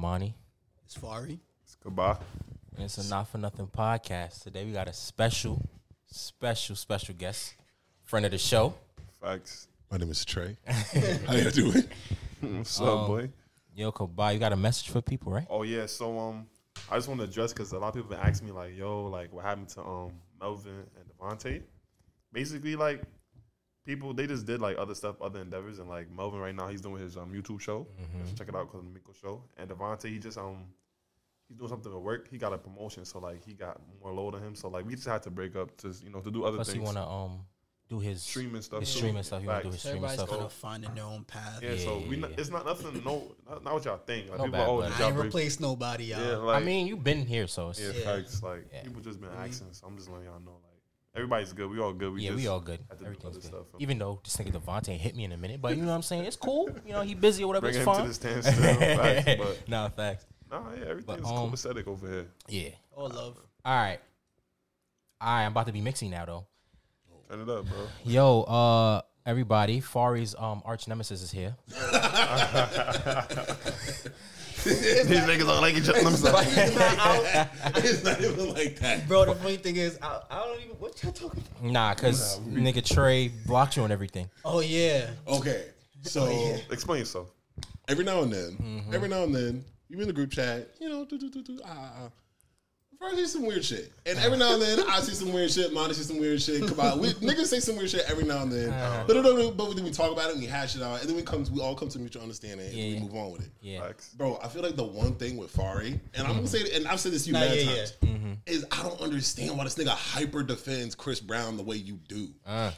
Armani. It's Fari. It's goodbye. And it's a Not For Nothing podcast. Today we got a special guest. Friend of the show. Facts. My name is Trey. How you doing? What's up, boy? Yo, Kabah, you got a message for people, right? Oh, yeah. So, I just want to address because a lot of people been asking me, like, yo, like, what happened to Melvin and Devontae? Basically, like, people, they just did, like, other stuff, other endeavors. And, like, Melvin right now, he's doing his YouTube show. So check it out called the Miko Show. And Devontae, he just, he's doing something at work. He got a promotion, so, like, he got more load on him. So, like, we just had to break up to, to do other Plus, things. he want to do his streaming stuff. His streaming stuff. He want to do his streaming Everybody's stuff. kind of finding their own path. Yeah, so it's not nothing, not what y'all think. Like, No people bad are, blood. I ain't replaced nobody, y'all. Yeah, like, I mean, you've been here, so it's, yeah, facts. Like, people just been asking, so I'm just letting y'all know, like, everybody's good. We all good. we all good. Have to do Everything's other good. stuff. Even though this nigga Devontae hit me in a minute, but you know what I'm saying? It's cool. You know, he busy or whatever. Bring It's him fine. to the standstill. Facts, but Nah, facts. nah, yeah, everything's But, copacetic over here. Yeah. All love. All right, I'm about to be mixing now, though. Turn it up, bro. Yo, everybody, Fari's arch nemesis is here. These niggas don't like each other. It's not even like that. Bro, the funny thing is, I don't even, what y'all talking about? Nah, cause nigga Trey blocked you on everything. Oh, yeah. Okay, so Explain yourself. every now and then, you in the group chat, First, I see some weird shit. And every now and then, I see some weird shit. Monty see some weird shit. Come on. Niggas say some weird shit every now and then. But then we talk about it and we hash it out. And then we all come to mutual understanding and we move on with it. Yeah. Facts. Bro, I feel like the one thing with Fari, and I'm going to say it, and I've said this to you many times, is I don't understand why this nigga hyper defends Chris Brown the way you do. And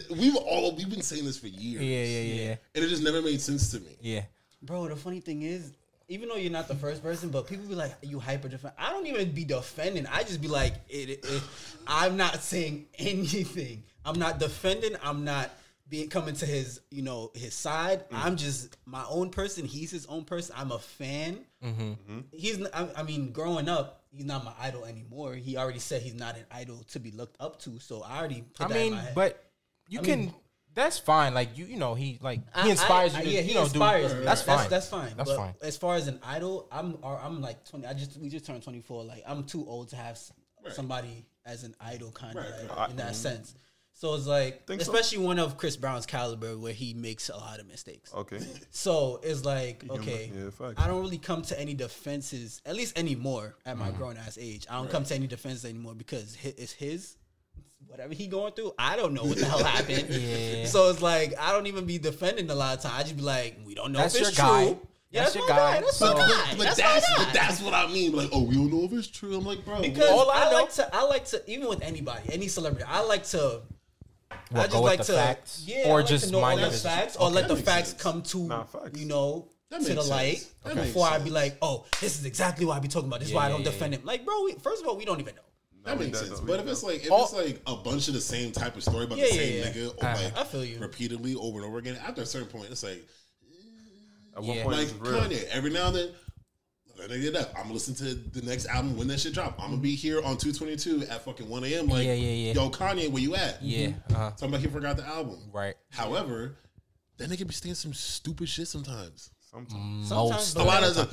we've been saying this for years. Yeah. And it just never made sense to me. Yeah. Bro, the funny thing is, even though you're not the first person, but people be like, you hyper defend. I don't even be defending. I just be like, I'm not saying anything. I'm not defending. I'm not coming to his, his side. I'm just my own person. He's his own person. I'm a fan. I mean, growing up, he's not my idol anymore. He already said he's not an idol to be looked up to. So I already put that in my head. But you can. That's fine. Like he inspires you. He inspires me. That's fine. That's fine. That's fine. As far as an idol, I'm like 20. We just turned 24. Like I'm too old to have somebody as an idol, kind of in that sense. So it's like, especially one of Chris Brown's caliber, where he makes a lot of mistakes. Okay. So it's like, okay, facts. I don't really come to any defenses, at least anymore at my grown ass age. I don't come to any defenses anymore because it's his. Whatever he going through, I don't know what the hell happened. So it's like I don't even be defending a lot of time. I just be like, we don't know if it's true. Yeah, that's your guy. That's my guy. But that's what I mean. Like, we don't know if it's true. I'm like, bro. Because I like to, even with anybody, any celebrity, I like to. I just like to facts? Or just know all the facts, or let the facts come to to the light before I be like, oh, this is exactly why I be talking about. This is why I don't defend him. Like, bro, first of all, we don't even know. That makes sense. But if it's like a bunch of the same type of story about the same nigga, or I feel you. Repeatedly over and over again, after a certain point, it's like, at one point, like it's real. Kanye. Every now and then, I'm gonna listen to the next album when that shit drop. I'm gonna be here on 222 at fucking 1 a.m. Like, yo, Kanye, where you at? Yeah. Talking about he forgot the album. Right. However, that nigga be saying some stupid shit sometimes. Sometimes, a lot of the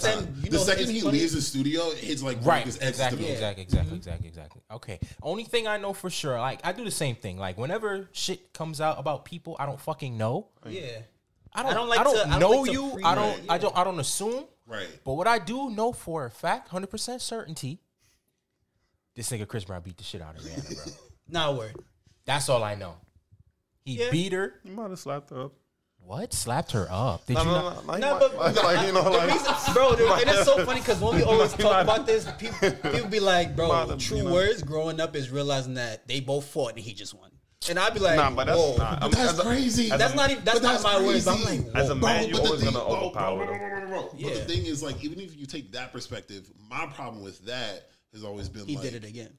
time. The second he leaves the studio, it's like exactly. Okay. Only thing I know for sure, like I do the same thing. Like whenever shit comes out about people I don't fucking know. Yeah. I don't assume. Right. But what I do know for a fact, 100% certainty, this nigga Chris Brown beat the shit out of Rihanna, bro. Nah, word. That's all I know. He beat her. You might have slapped her up. What? Slapped her up? Did No, you no, not? no. No, but bro, it is so funny because when we always talk about this, people be like, bro, true words growing up is realizing that they both fought and he just won. And I'd be like, whoa. That's crazy. That's not my words. I'm like, whoa. As a man, you're always going to overpower them. But the thing is, like, even if you take that perspective, my problem with that has always been he did it again.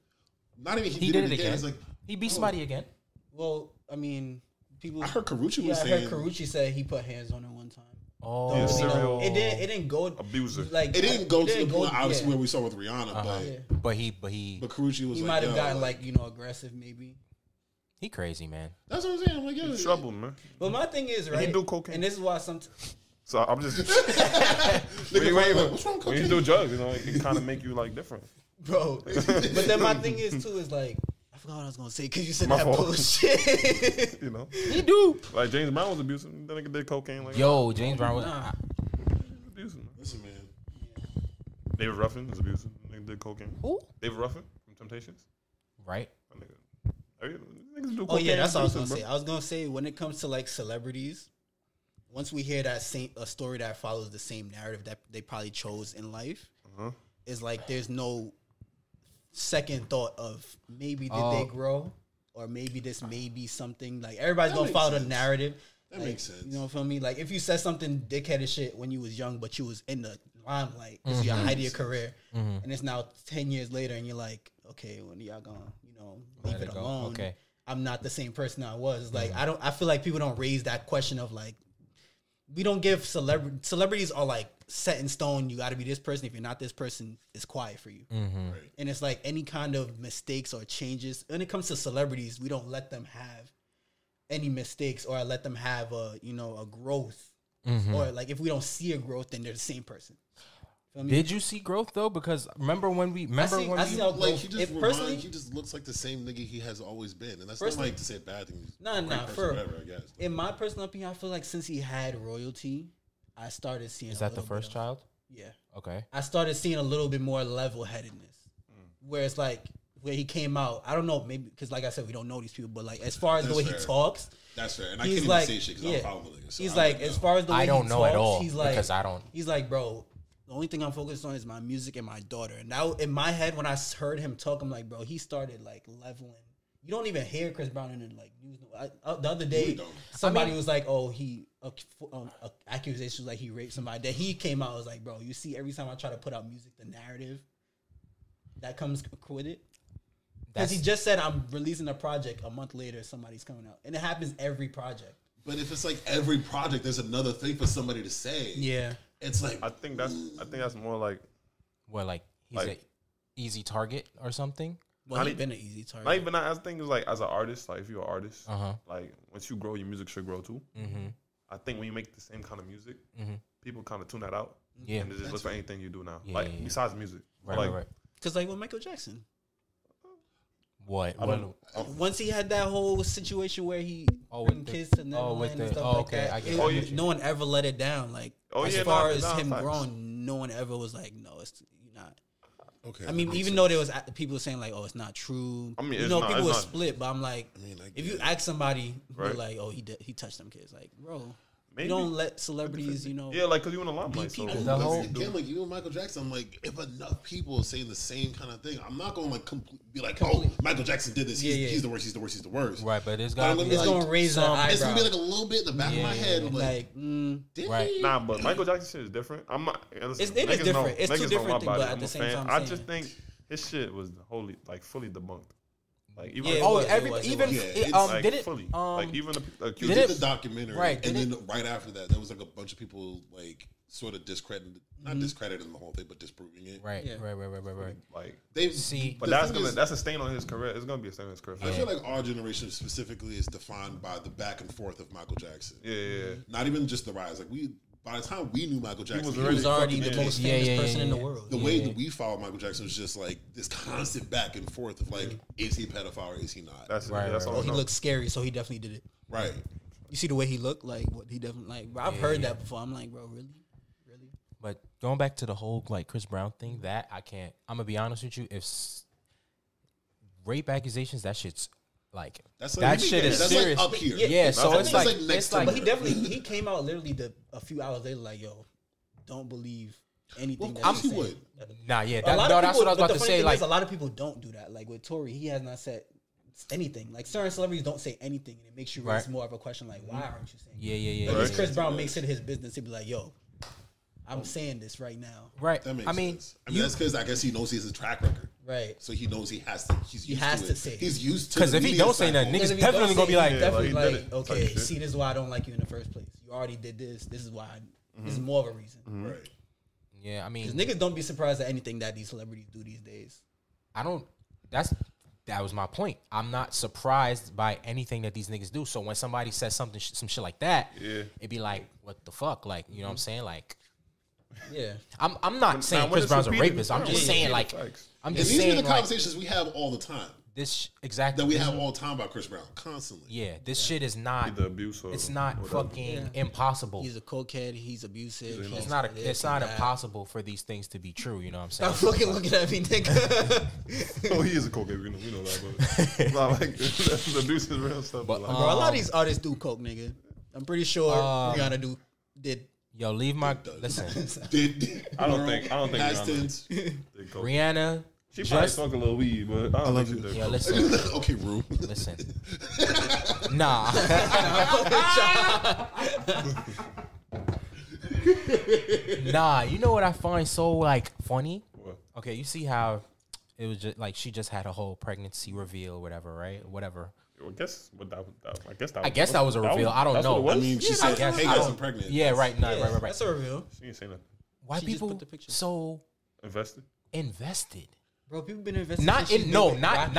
Not even he did it again. It's like, he beat somebody again. Well, I mean, people. I heard Karuchi was saying. I heard Karuchi said he put hands on her one time. Oh, yeah, serial it didn't go abuser. Like it didn't go to the point, obviously, where we saw with Rihanna, but Karuchi was. He might have gotten like aggressive, maybe. He crazy, man. That's what I'm saying. I'm like, yo, trouble, man. But my thing is, right? He do cocaine, and this is why sometimes. So I'm just What's wrong with when you do drugs, you know, it can kind of make you like different, bro. But then my thing is too is like I forgot what I was gonna say because you said My that fault. bullshit. you know. He do. Like James Brown was abusive. Then nigga did cocaine. Like Yo, James Brown was. abusive. Man. Listen, man. David Ruffin was abusive. Nigga did cocaine. Who? David Ruffin from Temptations. Right. That nigga. Niggas do Oh yeah, cocaine, that's what I was abusive, gonna say. I was gonna say when it comes to like celebrities, once we hear that a story that follows the same narrative that they probably chose in life, is like there's no second thought of maybe did they grow or maybe this may be something like everybody's gonna follow the narrative. That like, makes sense. You know what I mean? Like if you said something dickheadish shit when you was young, but you was in the limelight, it's your height of your career, and it's now 10 years later, and you're like, okay, when y'all gonna, you know, leave it alone? Okay. I'm not the same person I was. It's like I feel like people don't raise that question of like we don't give celebrities are like set in stone. You got to be this person. If you're not this person, it's quiet for you. Right. And it's like any kind of mistakes or changes. When it comes to celebrities, we don't let them have any mistakes or let them have a growth. Or like if we don't see a growth, then they're the same person. Feel me? Did you see growth though? Because remember when we I see how Like growth. he just Personally, he just looks like the same nigga he has always been, and that's not Personally- like to say a bad thing. Nah, Great person, for whatever, I guess. in my personal opinion, I feel like since he had royalty, I started seeing. is a that the little bit first of- child? Yeah. Okay. I started seeing a little bit more level headedness, where it's like where he came out. I don't know, maybe because like I said, we don't know these people, but like as far as the That's way fair. he talks, That's fair, and I he's can't like, even say shit because yeah. I'm following the nigga. So he's I like don't as know. far as the way I don't he know talks, at all he's like, because I don't. He's like, bro, the only thing I'm focused on is my music and my daughter. And now in my head, when I heard him talk, I'm like, bro, he started like leveling. You don't even hear Chris Brown in the like news. The other day, We don't. somebody was like, "Oh, he accusations like he raped somebody." That he came out, I was like, "Bro, you see, every time I try to put out music, the narrative that comes with it." Because he just said, "I'm releasing a project." A month later, somebody's coming out, and it happens every project. But if it's like every project, there's another thing for somebody to say. Yeah, It's like I think that's more like What, like he's Like- an easy target or something? well, Not he's e- been an easy target. not even that. I think it's like as an artist, like if you're an artist, Uh-huh. like once you grow, your music should grow too. Mm-hmm. I think when you make the same kind of music, Mm-hmm. people kind of tune that out. Yeah. And they just look for anything you do now, Yeah, like yeah, yeah. besides music. Right, like, right. Because like with Michael Jackson, What? I don't know. once he had that whole situation where he Oh, bring with the- kids to oh, Neverland with and the- stuff oh, like okay, that, I get it- it. Oh, yeah. no one ever let it down. Like Oh, as yeah, far nah, as nah, him facts. growing, no one ever was like, "No, it's you're not." okay. I mean, that makes even sense. though there was people saying like, "Oh, it's not true." I mean, you it's know, not- people it's were not- split, but I'm like, I mean, like, if you yeah. ask somebody, they're Right. like, "Oh, he touched them kids," like, bro, Maybe. you don't let celebrities, you know. Yeah, like because you in the limelight. So people. The whole- again, like even Michael Jackson, I'm like, if enough people are saying the same kind of thing, I'm not going to like be like, oh, Michael Jackson did this. He's the worst. He's the worst. He's the worst. Right, but it's But I'm got gonna It's be gonna like, raise an eyebrow. it's gonna be like a little bit in the back of my Yeah, head, yeah, like, did Right. he? Nah, but Michael Jackson shit is different. I'm not. Listen, It is niggas different. Know, It's two niggas know different my things, body. but at I'm the a same fan. time I saying just it. think his shit was fully debunked. Like even Yeah, it Oh, was, every it was. even Yeah, it, it's like did it fully did like even the He Did did it- the documentary, right, and did then right after that, there was like a bunch of people like sort of discrediting, not discrediting the whole thing, but disproving it. right, Yeah. right. like. They See, But the that's thing is, that's a stain on his career. It's gonna be a stain on his career. I feel like our generation specifically is defined by the back and forth of Michael Jackson. Yeah. Not even just the rise. Like by the time we knew Michael Jackson, was He was already the fucking- most Yeah, famous yeah, person yeah, in the yeah. world. the way that we followed Michael Jackson was just like this constant back and forth of like, is he a pedophile or is he not? That's Right, That's right, all. Oh, I he know. looks scary, so he definitely did it. Right. You see the way he looked, like what he definitely like. Bro, I've heard that before. I'm like, bro, really? But going back to the whole like Chris Brown thing, that I can't. I'm gonna be honest with you. If rape accusations, that shit's like That's like, that shit is that's serious. like up here. Yeah, so I it's think like it's like next it's to like But he definitely he came out literally a few hours later, like, yo, don't believe anything. Well, that of he's course he saying. would. nah, yeah. A That, lot no, of that's people- what I was but about the to funny say. thing Like, is, a lot of people don't do that. Like with Tory, he has not said anything. Like certain celebrities don't say anything, and it makes you raise Right. more of a question. Like, why aren't you saying? yeah. But Right. Chris Brown makes it his business. He'd be like, yo, I'm saying this right now. Right. That makes I mean, sense. I mean, that's because I guess he knows he has a track record. Right. So he knows he has to. He's used has to to it. say it. He's used to. because the if he media don't say cycle. nothing, Because niggas if you don't definitely say gonna be it, like, definitely like, he did like, it. okay, Type shit. see, this is why I don't like you in the first place. You already did this. This is why. This is more of a reason. Right. yeah. I mean, Because niggas don't be surprised at anything that these celebrities do these days. I don't. That's that was my point. I'm not surprised by anything that these niggas do. So when somebody says something, some shit like that, it'd be like, what the fuck? Like, you know what I'm saying? Like, yeah. I'm not saying Chris Brown's a rapist. I'm just saying, like, I'm just saying, these are the like, conversations we have all the time. This exactly that we have all the time about Chris Brown constantly. Yeah, this shit is not the abuse. It's not fucking impossible. He's a cokehead. He's abusive. It's not. It's not impossible for these things to be true. You know what I'm saying? Stop fucking looking at me, nigga. Oh, he is a cokehead. We know that, but not like the abuse is real stuff. But, like, Bro, a lot of these artists do coke, nigga. I'm pretty sure Rihanna did. Yo, leave my listen. I don't think Rihanna. She probably smoke a little weed, but I don't think she did. Yo, listen. Okay, Rue. Listen. Nah. Nah, you know what I find so like funny? What? Okay, you see how it was just like she just had a whole pregnancy reveal, whatever, right? Whatever. I guess that. I guess that was a reveal. I don't know. I mean, she said, "Hey guys, I'm pregnant." Yeah, right. No, right. That's a reveal. She ain't saying nothing. Why She just people put the picture. so Invested. Bro, people been investing. Not since in she's been with not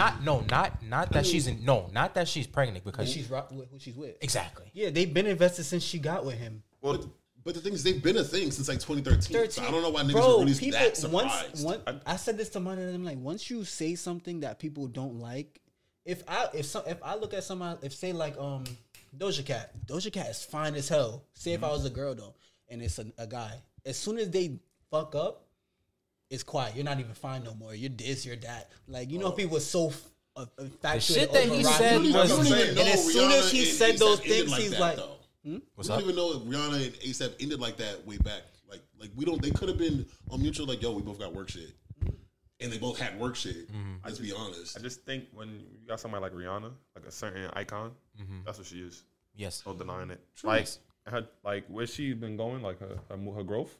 that she's in not that she's pregnant because who she's with. exactly. Yeah, they've been invested since she got with him. Well, but the thing is, they've been a thing since like 2013. So I don't know why niggas Bro, are really people, that surprised. I said this to my them like once you say something that people don't like, if I look at somebody, if say like Doja Cat is fine as hell. Say if I was a girl though, and it's a guy, as soon as they fuck up, it's quiet. You're not even fine no more. You're this, you're that. Like, you know, people were so infatuated. The shit that he said was, and as soon as he said those things, he's like, we don't even know if Rihanna and ASAP ended like that way back. Like we don't. They could have been on mutual. Like, yo, we both got work shit, and they both had work shit. Let's be honest. I just think when you got somebody like Rihanna, like a certain icon, that's what she is. Yes, no denying it. Like her, like where she been going, like her growth.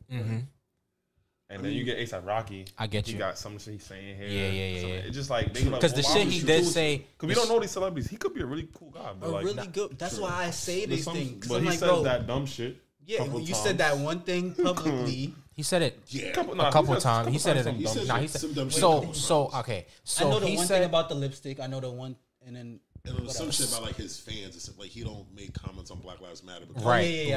And then you get ASAP Rocky. I get you. He got some shit he's saying here. Yeah. It's just like because the shit he did say. Because we don't know these celebrities. He could be a really cool guy, but like really good. That's why I say these things. But he says that dumb shit. Yeah, you said that one thing publicly. He said it a couple times. He said it. He okay. I know the one thing about the lipstick. I know the one, and then. And there was some shit about like his fans and stuff. Like he don't make comments on Black Lives Matter. Right,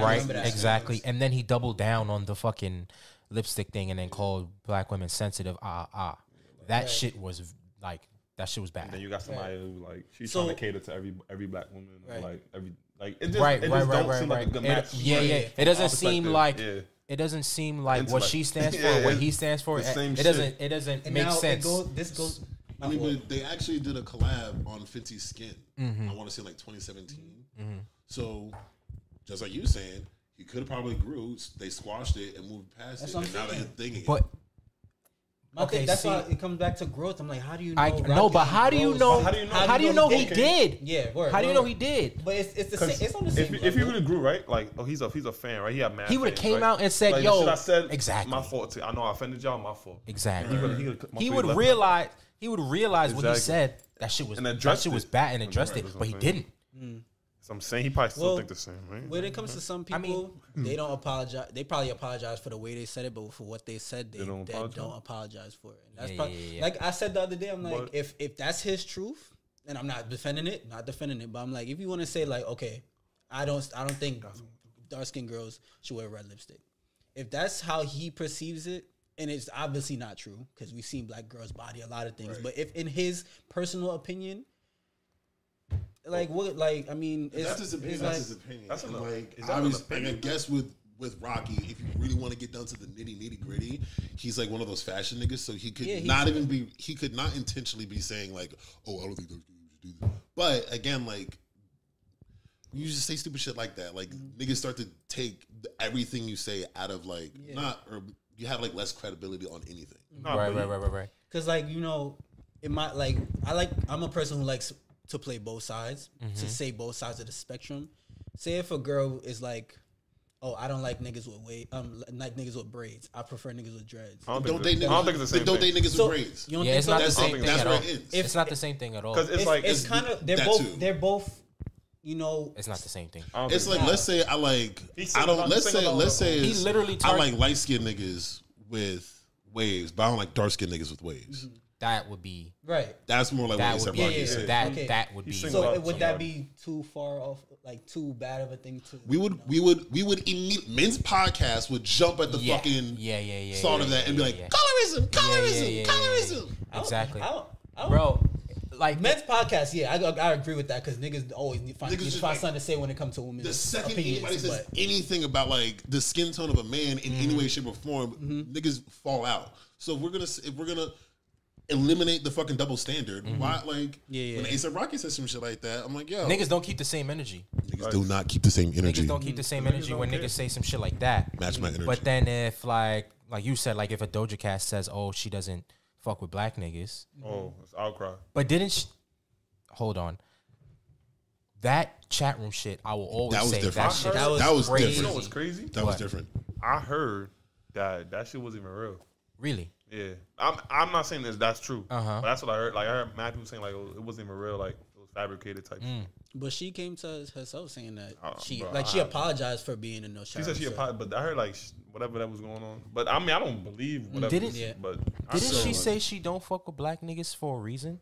exactly. And then he doubled down on the fucking lipstick thing and then called black women sensitive. That shit was like that shit was bad. And then you got somebody who like she's trying to cater to every black woman, like every like it just don't seem like a good match. It doesn't seem like it doesn't seem like what she stands for, what he stands for. It doesn't make sense. This goes. I mean, but they actually did a collab on Fenty's Skin. I want to say like 2017. So, just like you were saying, he could have probably grew. They squashed it and moved past it. And now they're thinking but that's why it comes back to growth. I'm like, how do you know? But how do you know? How do you know he did? Yeah, how do you know he did? But it's the same. It's on the same. If he really grew, right? Like, he's a fan, right? He had mad. He would have came out and said, like, "Yo, I said exactly, my fault. I know I offended y'all. My fault." Exactly. He would realize. He would realize when he said that shit was bad and addressed it, but he didn't. So I'm saying he probably still think the same, right? When it comes to some people, they don't apologize. They probably apologize for the way they said it, but for what they said, they don't apologize for it. And that's probably like I said the other day. I'm like, if that's his truth, and I'm not defending it, but I'm like, if you want to say like, okay, I don't think dark skinned girls should wear red lipstick. If that's how he perceives it. And it's obviously not true because we've seen black girls body a lot of things. Right. But if in his personal opinion, like what, like I mean, that's his opinion. That's his opinion. That's like I guess with Rocky, if you really want to get down to the nitty gritty, he's like one of those fashion niggas. So he could not even be. He could not intentionally be saying like, "Oh, I don't think those should do that." But again, like. You just say stupid shit like that. Like niggas start to take everything you say out of like you have like less credibility on anything. Right. Because like I'm a person who likes to play both sides, to say both sides of the spectrum. Say if a girl is like, oh, I don't like niggas with like niggas with braids. I prefer niggas with dreads. I don't think it's the same thing. Don't date niggas with braids. You don't think it's not the same thing at all. It's not the same thing at all. Because it's like it's kind of they're both. You know, it's not the same thing. It's like let's say I like let's say he literally I like light skinned niggas with waves, but I don't like dark skinned niggas with waves. that would be right. That's more like what that A$AP would be Rocky said. that would be. So would that be too far off, like too bad of a thing to? We would men's podcast would jump at the fucking thought of that and be like, colorism. Exactly, I bro. Like men's podcast, I agree with that because niggas always find something to say when it comes to women's. The second opinions, anybody says anything about like the skin tone of a man in any way, shape, or form, niggas fall out. So if we're gonna eliminate the fucking double standard, why when A$AP Rocky says some shit like that, I'm like, yo, niggas don't keep the same energy. Niggas do not keep the same energy. Niggas don't keep the same energy when niggas say some shit like that. Match my energy. But then if like you said, like if a Doja Cat says, oh, she doesn't fuck with black niggas. Oh, it's outcry. But didn't she? Hold on. That chat room shit, I will always say different. that was different. crazy. You know what's crazy? That was different. I heard that shit wasn't even real. Really? Yeah, I'm not saying that's true. But that's what I heard. Like I heard mad people saying like it wasn't even real. Like it was fabricated type shit. But she came to herself saying that she bro, she apologized for being in no chat. She said she apologized, but I heard like whatever that was going on. But I mean, I don't believe whatever. Didn't she say she don't fuck with black niggas for a reason?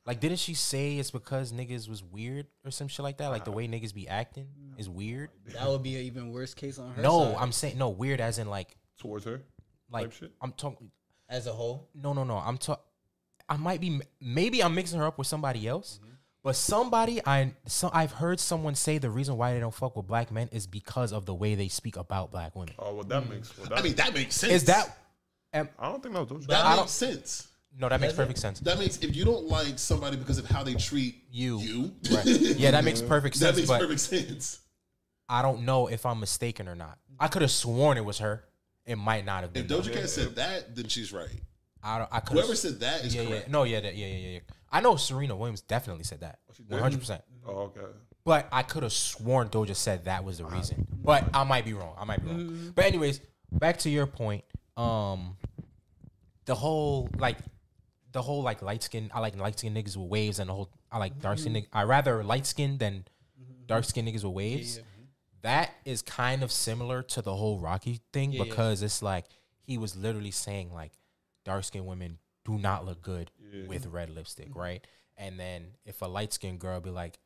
Like, didn't she say it's because niggas was weird or some shit like that? Like the way niggas be acting is weird. That would be an even worse case on her. No, side. I'm saying weird as in like towards her. Like type shit? I'm talking as a whole. No. I'm talking. I might be. Maybe I'm mixing her up with somebody else. But I've heard someone say the reason why they don't fuck with black men is because of the way they speak about black women. Oh, well, that makes. That makes sense. Is that? I don't think that was that makes sense. No, that makes perfect sense. That makes if you don't like somebody because of how they treat you, right? Yeah, that makes perfect sense. That makes perfect sense. I don't know if I'm mistaken or not. I could have sworn it was her. It might not have been. If Doja Cat said that, then she's right. Whoever said that is correct. No, yeah. I know Serena Williams definitely said that. 100%. Oh, okay. But I could have sworn Doja said that was the reason. But I might be wrong. But anyways, back to your point. The whole light skin. I like light skin niggas with waves, and I like dark skin niggas. I rather light skin than dark skin niggas with waves. That is kind of similar to the whole Rocky thing because it's like he was literally saying like dark skinned women do not look good with red lipstick, right? And then if a light skinned girl be like,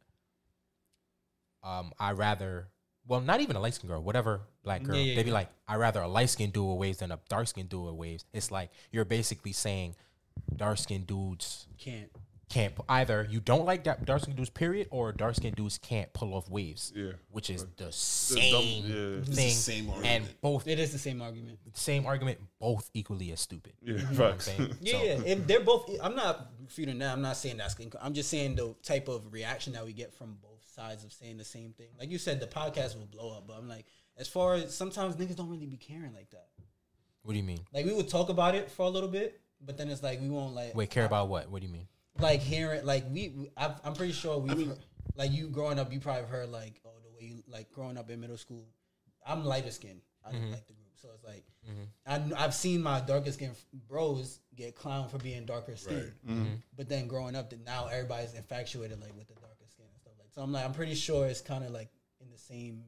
not even a light skinned girl, whatever black girl, they be like, I rather a light skinned dude with waves than a dark skinned dude with waves. It's like you're basically saying dark skinned dudes can't either you don't like that dark skinned dudes period, or dark skinned dudes can't pull off waves, which is the same thing. It's the same argument. And both it is the same argument. Same argument, both equally as stupid. Yeah, you know what I'm saying? If they're both, I'm not refuting that. I'm not saying that's. I'm just saying the type of reaction that we get from both sides of saying the same thing. Like you said, the podcast will blow up, but I'm like, as far as sometimes niggas don't really be caring like that. What do you mean? Like we would talk about it for a little bit, but then it's like we won't like. Wait, care about what? What do you mean? Like hearing, like I'm pretty sure like you growing up, you probably heard like, oh, the way you like growing up in middle school. I'm lighter skinned. I don't like the group, so it's like I've seen my darker skinned bros get clowned for being darker skinned, but then growing up, now everybody's infatuated like with the darker skin and stuff like. So I'm pretty sure it's kind of like in the same.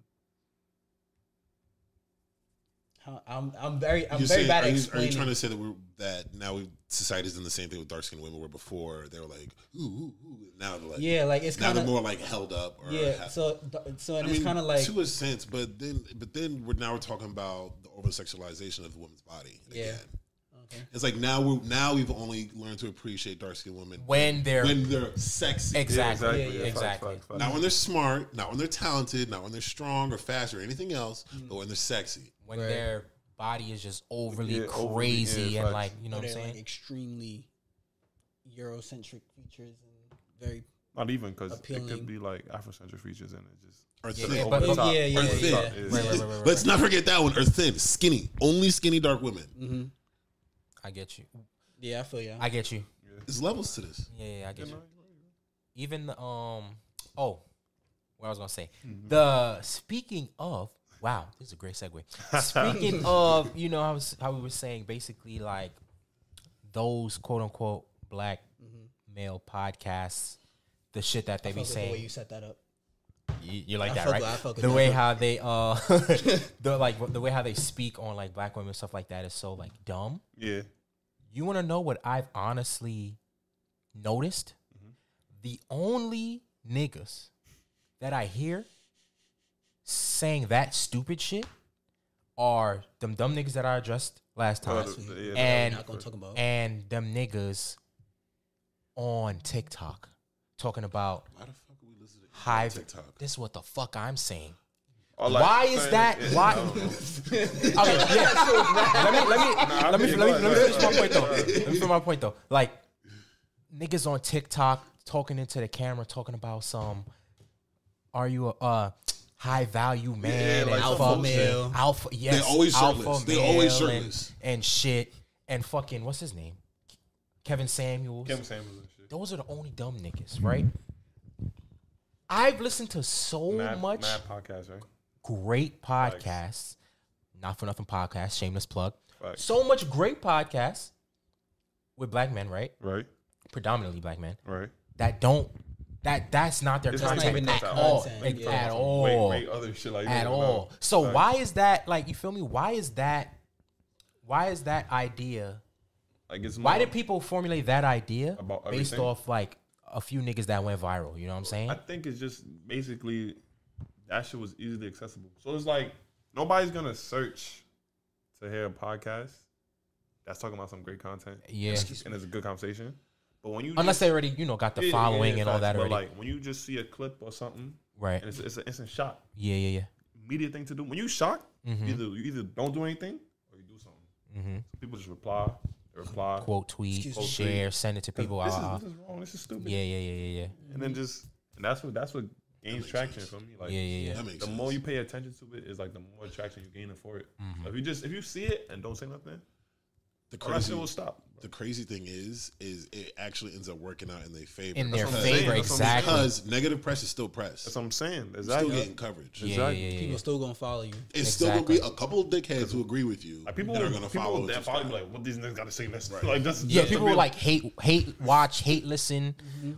I'm very bad at explaining. Are you trying to say that now society's doing the same thing with dark skinned women, where before they were like ooh, now they're like it's now kinda, they're more like held up. Or so it's kind of like to a sense, but then we're talking about the over sexualization of the woman's body again. Okay. It's like now we've only learned to appreciate dark skinned women when they're sexy. Exactly. Not when they're smart, not when they're talented, not when they're strong or fast or anything else, but when they're sexy. When their body is just overly crazy and like, you know what I'm saying? Like extremely Eurocentric features and very not even because it could be like Afrocentric features and it just or thin. Right. Let's not forget that one. Or thin, skinny, only skinny dark women. Mm-hmm. I get you. Yeah, I feel you. I get you. There's levels to this. Yeah, I get you. Even the what I was gonna say. The speaking of. Wow, this is a great segue. Speaking of, how we were saying, basically, like, those quote-unquote black male podcasts, the shit that they be saying. The way you set that up. You like that, right? The way how they, the way how they speak on, like, black women and stuff like that is so, like, dumb. Yeah. You want to know what I've honestly noticed? The only niggas that I hear saying that stupid shit are them dumb niggas that I addressed last time, and them niggas on TikTok talking about why the fuck are we listening to high TikTok? This is what the fuck I'm saying. Like why is that? Why? Okay, yeah. Let me finish my point though. Let me finish my point though. Like niggas on TikTok talking into the camera, talking about some. Are you a high value man and like alpha male? Alpha, yes. They always alpha shirtless. They male always shirtless and shit and fucking what's his name? Kevin Samuels. Kevin Samuels and shit. Those are the only dumb niggas, right? I've listened to so much mad podcast, right? great podcasts. Not for Nothing podcast, shameless plug. Facts. So much great podcasts with black men, right? Right. Predominantly black men. Right. That's not their It's content not even that at all. content, yeah. At all. Way other shit like At that. all. So why is that, like, you feel me? Why is that idea? Like it's Why more did people formulate that idea about based everything? off like a few niggas that went viral? You know what I'm saying? I think it's just basically that shit was easily accessible. So it's like nobody's gonna search to hear a podcast that's talking about some great content. Yeah. And it's a good conversation. But when you Unless they already, got the following and all that already. But like when you just see a clip or something, Right. and it's an instant shock. Yeah. Immediate thing to do. When you shocked, you either don't do anything or you do something. So people just reply. Quote, tweet, Quote, share, tweet. send it to people. This is wrong. This is stupid. Yeah. And then that's what gains traction for me. Like Yeah. That makes the sense. more you pay attention to it, is like the more traction you're gaining for it. So if you see it and don't say nothing, all that shit will stop. The crazy thing is it actually ends up working out in their favor. In their That's what I'm saying. favor, That's what I'm saying. exactly. Because negative press is still press. That's what I'm saying. You're Exactly. still getting coverage. Yeah. People still gonna follow you. It's still gonna be a couple of dickheads who agree with you Like people that are gonna follow that it. follow you like, what these niggas gotta say next? Like that's Yeah, that's people the will like hate, watch, hate, listen,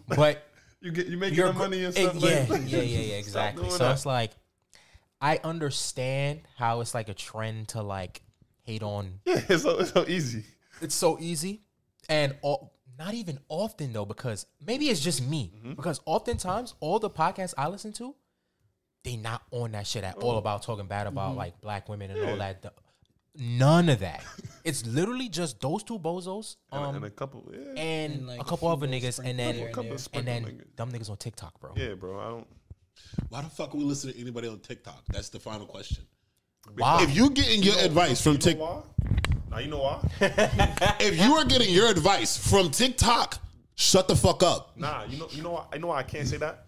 but you making you're the money and stuff. yeah, exactly. doing So that. it's like I understand how it's like a trend to like hate on. Yeah, it's so easy. It's so easy, and not even often though, because maybe it's just me. Because oftentimes all the podcasts I listen to, they not on that shit at all about talking bad about like black women and all that. None of that. It's literally just those two bozos, And a couple, and like a couple a other few niggas, little and then sprinkles here and then niggas. dumb niggas on TikTok, bro. Yeah, bro. I don't. Why the fuck are we listening to anybody on TikTok? That's the final question. Wow. If you're getting your advice from You know TikTok, why? Now you know why? if you are getting your advice from TikTok, shut the fuck up. Nah, you know why? I know why I can't say that.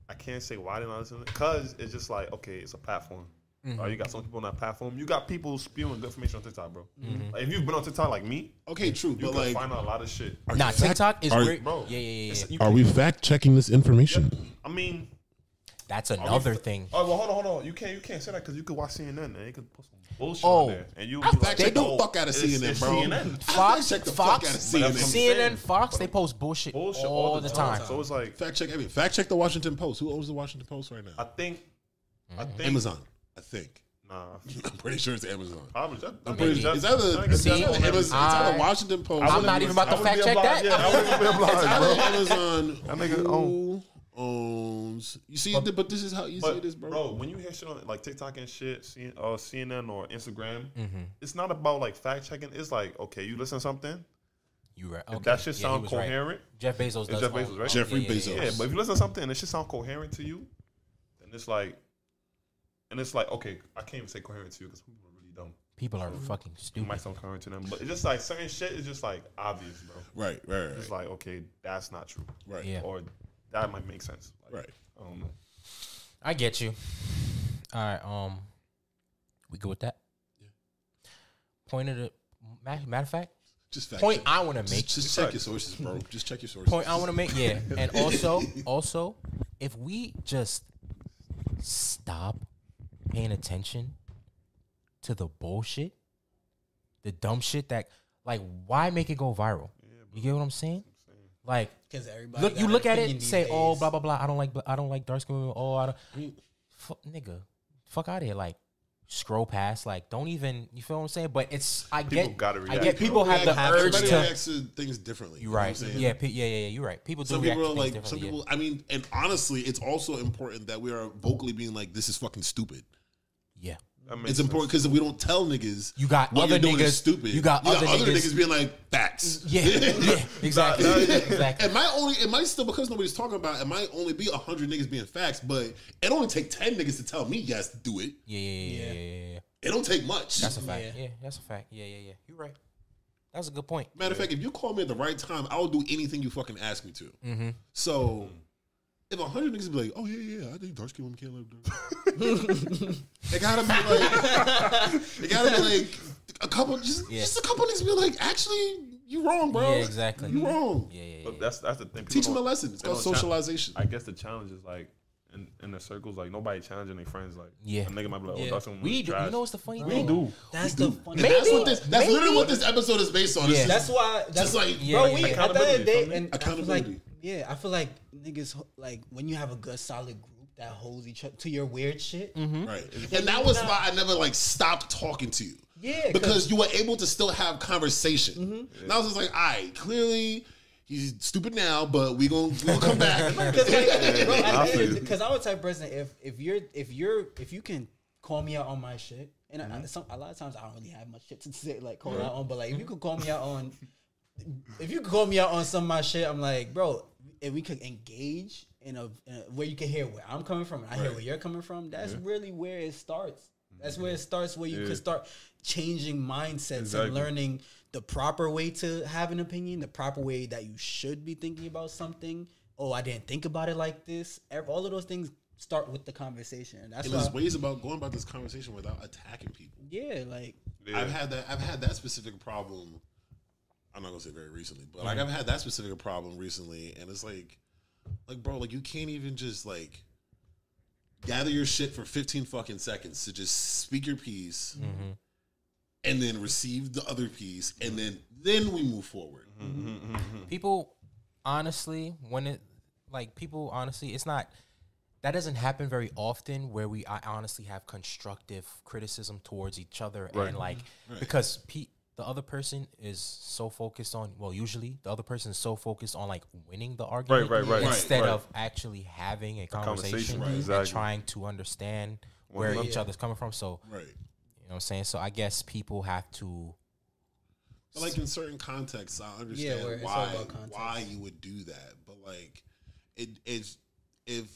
I can't say why I didn't listen to it because it's just like okay, it's a platform. You got some people on that platform. You got people spewing good information on TikTok, bro. Like, if you've been on TikTok like me, Okay, true, you but can like, find out a lot of shit. Nah, TikTok is great. Bro, Yeah. You Are can- we fact checking this information? I mean, That's another thing. Oh well, hold on. You can't say that because you could watch CNN and they could put some bullshit Oh, on there, and you I fact check the oh, fuck out of it's CNN, bro. CNN. Fox, check the Fox, fuck out of CNN. CNN, Fox, they post bullshit all the time. So it's like fact check everything. Fact check the Washington Post. Who owns the Washington Post right now? I think Amazon. I think. Nah, I'm pretty sure it's Amazon. I'm I'm pretty sure. It's See, either Amazon, it's either Washington Post. I'm not even about to fact check that. Yeah, I wouldn't be obliged, bro. Amazon. That nigga who owns. You see, but this is how you see this, bro. When you hear shit on like TikTok and shit, CNN or Instagram, it's not about like fact checking. It's like, okay, you listen to something. You right. If Okay. that shit Yeah, sound he was right. coherent, Jeff Bezos It's does. Jeff Bezos, right? Jeffrey Bezos. yeah. But if you listen to something and it shit sound coherent to you, then it's like, okay, I can't even say coherent to you because people are really dumb. People are fucking It stupid. might sound coherent to them, but it's just like certain shit is just like obvious, bro. Right. It's like, okay, that's not true, Right. Yeah. or that might make sense. Like, Right. I don't know. I get you. All right. We good with that? Yeah. Point of the matter of fact, Just fact point check. I want to make. Just check your sources, bro. Just check your sources. Point I want to make. Yeah, and also, if we just stop paying attention to the bullshit, the dumb shit that, like, why make it go viral? You get what I'm saying? Like, Because everybody you got look an at opinion it, these say, oh, days. blah blah blah. I don't like dark skin women. Oh, I don't. Nigga, fuck out of here. Like, scroll past. Like, don't even. You feel what I'm saying? But it's I People get. gotta I react. get people have the urge Everybody to. reacts to things differently. You're You know what right. I'm saying? Yeah. You're right. People do Some react people to are things like, some differently. people. I mean, and honestly, it's also important that we are vocally being like, "This is fucking stupid." Yeah. It's important because we don't tell niggas You got what other you're doing niggas. is stupid. You got other niggas being like facts. Yeah. Exactly. Exactly. It might still, because nobody's talking about it, might only be 100 niggas being facts, but it only take 10 niggas to tell me yes to do it. Yeah. It don't take much. That's a fact. Yeah, that's a fact. Yeah. You're right. That's a good point. Matter of fact, if you call me at the right time, I will do anything you fucking ask me to. Mm-hmm. So if 100 niggas be like, "Oh yeah, I think dark skin women can't live," it gotta be like a couple, just a couple niggas be like, "Actually, you wrong, bro. Yeah, exactly. You wrong." Yeah. But that's the thing. People Teach them a don't- lesson. It's they called don't socialization. I guess the challenge is like in the circles, like nobody challenging their friends. Like Yeah. a nigga might be like, "Oh, Yeah. that's someone We do. trash." You know what's the funny We thing? do. That's the funny. And Maybe. that's literally what this episode is based on. Yeah. It's That's why. That's just like, Yeah, bro. yeah, We yeah. at the end of the day, Accountability, and I feel accountability. like, yeah, I feel like niggas like when you have a good solid group that holds each other to your weird shit. right. And that was why I never like stopped talking to you. Yeah, Because you were able to still have conversation. And I was just like, all right, clearly he's stupid now, but we gonna come back. Because I'm a type of person. If you can call me out on my shit, and a lot of times I don't really have much shit to say like call out on, but like if you could call me out on, some of my shit, I'm like, bro, if we could engage in a where you can hear where I'm coming from, and I hear where you're coming from. That's really where it starts. That's where it starts, where you can start changing mindsets and learning the proper way to have an opinion, the proper way that you should be thinking about something. Oh, I didn't think about it like this. All of those things start with the conversation. And that's And why, there's ways about going about this conversation without attacking people. yeah, like I've had that specific problem. I'm not gonna say very recently, but like I've had that specific problem recently, and it's like bro, like you can't even just like gather your shit for 15 fucking seconds to just speak your piece, and then receive the other piece, and then we move forward. People, honestly, it's not. That doesn't happen very often where I honestly have constructive criticism towards each other and like because the other person is so focused on usually the other person is so focused on like winning the argument instead of actually having a conversation and trying to understand where each other's coming from. So you know what I'm saying? So I guess people have to. But like in certain contexts, I understand why you would do that. But like, if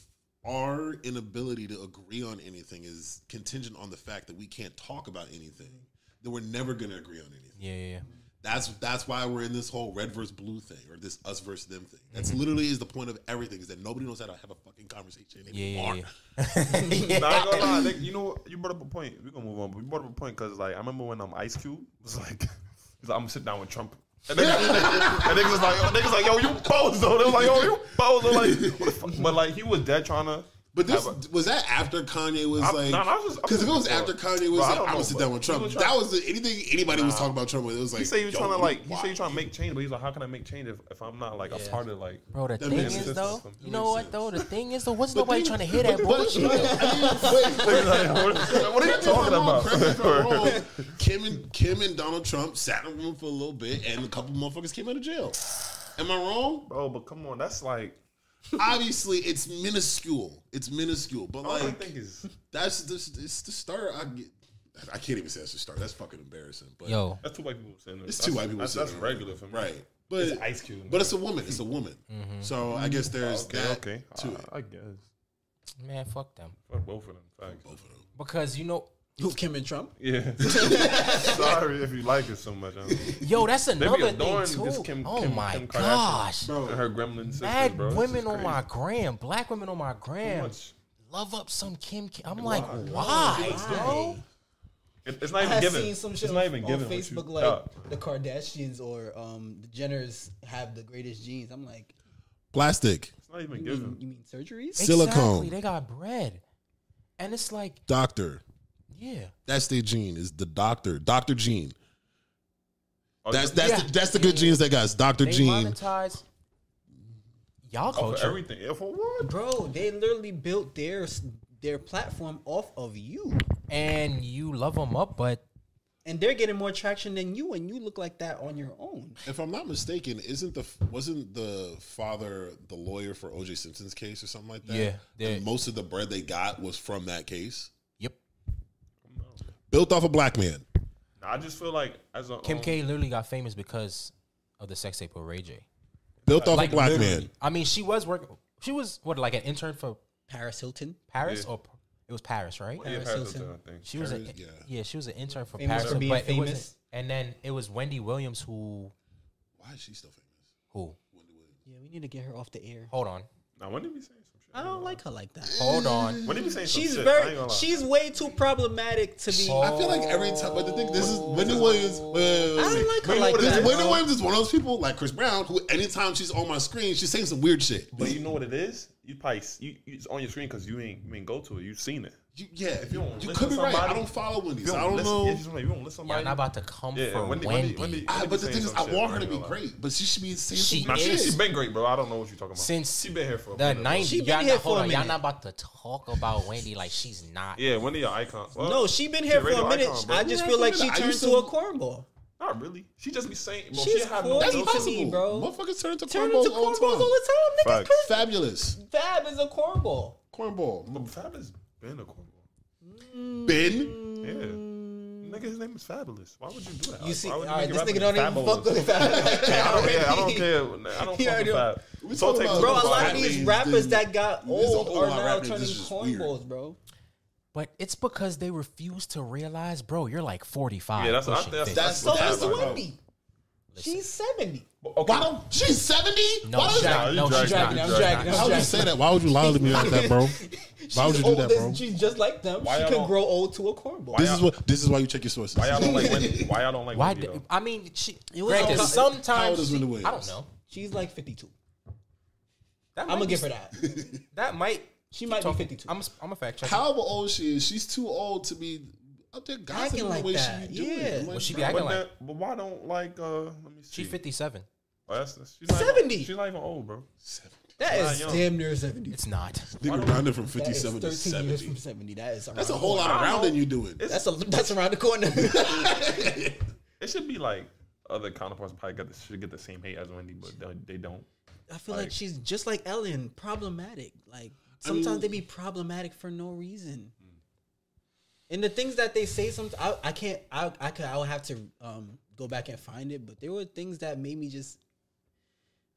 our inability to agree on anything is contingent on the fact that we can't talk about anything, then we're never gonna agree on anything. Yeah. That's why we're in this whole red versus blue thing, or this us versus them thing. That's literally is the point of everything, is that nobody knows how to have a fucking conversation anymore. Not gonna lie, you know, you brought up a point. We're gonna move on, but you brought up a point because like I remember when Ice Cube was like, he's like, I'm gonna sit down with Trump. And niggas like, yo, you bozo. They was like, yo, you bozo. Like, what the fuck? But like, he was dead trying to. But this was that after Kanye was because if it was after Kanye was like, I'm gonna sit down with Trump. That was anything anybody was talking about Trump with. It was like, he said he was trying to like, he said he trying to make change, but he's like, how can I make change if I'm not like a part of like. Bro, the thing is though, you know what though? The thing is though, wasn't nobody trying to hear that bullshit? What are you talking about? Kim and Donald Trump sat in a room for a little bit, and a couple motherfuckers came out of jail. Am I wrong? Bro, but come on, that's like. Obviously, it's minuscule. But like, I think it's the start. I can't even say that's the start. That's fucking embarrassing. But that's two white people saying that. It's two white people. That's regular for me, right? But it's Ice Cube. But it's a woman. So I guess there's that. Okay, to it. I guess. Man, fuck them. Fuck both of them. Thanks. Both of them. Because you know. Who, Kim and Trump? Yeah. Sorry if you like it so much. Yo, that's another thing too. Kim Gosh, bro. And her gremlin sisters, mad bro. women on my gram, black women on my gram, love up some Kim. I'm like, why, bro? It's not even given. I seen some shit on Facebook like the Kardashians or the Jenners have the greatest genes. I'm like, plastic. It's not even given. You mean surgeries? Silicone. Exactly. They got bread, and it's like doctor. Yeah, that's their gene. Is the doctor gene? That's the good genes they got. It's Dr. Gene. Monetize y'all culture. For everything. For what? Bro, they literally built their platform off of you. and you love them up, but and they're getting more traction than you, and you look like that on your own. If I'm not mistaken, wasn't the father the lawyer for O.J. Simpson's case or something like that? Yeah. And most of the bread they got was from that case. Yep. Built off a black man. I just feel like as a Kim K literally got famous because of the sex tape with Ray J. Built off Like, a black literally. man. I mean, she was working. She was like an intern for Paris Hilton, Paris, or it was Paris, right? Yeah, Paris Paris Hilton. Hilton, I think. She was Paris, she was an intern for Famous Paris, for being but famous. it wasn't. And then it was Wendy Williams who Why is she still famous? who? Wendy Williams. Yeah, we need to get her off the air. Hold on, Now, when did we say some shit? I don't like her like that. hold on. When did we say some She's shit? I ain't very, gonna lie. she's way too problematic to be. I feel like every time, but the thing, this is Wendy Williams. I don't like her like that. Wendy Williams is one of those people like Chris Brown who, anytime she's on my screen, she's saying some weird shit. But you know what it is? You probably it's on your screen because you ain't go to it. You've seen it. If you don't you listen could be to right. I somebody- don't follow Wendy, You so I don't don't listen, know. yeah, just, you don't listen to Y'all somebody. not about to come Yeah, for Wendy- Wendy. Wendy- But the thing is, I some shit, want her I to ain't be gonna lie. great, but she should be saying She some Nah, shit. she's been great, bro. I don't know what you're talking about. Since she been here for a the minute, bro. 90s. She been Y'all here not, for hold a on, y'all minute. not about to talk about Wendy like she's not. Yeah, Wendy, your icon. Well, No, she been here for radio a minute. icon, bro. I just Yeah, feel like for a she minute. I turned used to to- a cornball. Not really. She just be saying. Bro, She's she have cool. no. That's to me, possible, bro. Motherfuckers turn into Turn cornballs into all cornballs the all time. the time. Niggas Facts. crazy. Fabulous Fab is a cornball. cornball. But Fab has been a cornball. Ben. Yeah. Nigga, his name is Fabulous. Why would you do that? You Like, see, why all would right, make this a nigga rapper don't even Fabulous? fuck with Fab. I don't care. I don't He fuck already- with Fab. We So talking take about- Bro, a Fab. lot of these rappers that got There's a old whole are lot of now rappers turning that's just weird. cornballs, bro. But it's because they refuse to realize, bro, you're like 45. Yeah, that's what I pushing think. 50. That's So what is Fab like. Wendy. She's 70. Okay. Why don't she's 70? No, Why she's does not. you No, she's dragging, not. you dragging. How would you say that? Why would you lie to me like that, bro? Why would you do that, bro? She's just like them. Why She y'all can don't- grow old to a cornball. This is why you check your sources. Why y'all don't like Wendy? Why y'all don't like Why? Wendy? Though? I mean, she. It was Granted, all- sometimes How old is Wendy I Williams? don't know. She's like 52. That I'm might gonna be- give her that. That might. She might be 52. I'm a fact check. However old she is, she's too old to be up there gossiping Acting like the way that, she be doing. yeah. I'm like, Well, she be bro, acting But, like- then, but why don't like? Let me see. She's 57. Oh, she's not 70. Even, she's not even old, bro. That Nah, is young. damn near 70. It's not. Nigga rounded from That is 57 to 13 years 70. from 70. That is That's a whole lot of rounding you doing. That's around the corner. It should be like other counterparts probably should get the same hate as Wendy, but they don't. I feel like she's just like Ellen, problematic. Like sometimes they be problematic for no reason. And the things that they say, sometimes I would have to go back and find it. But there were things that made me just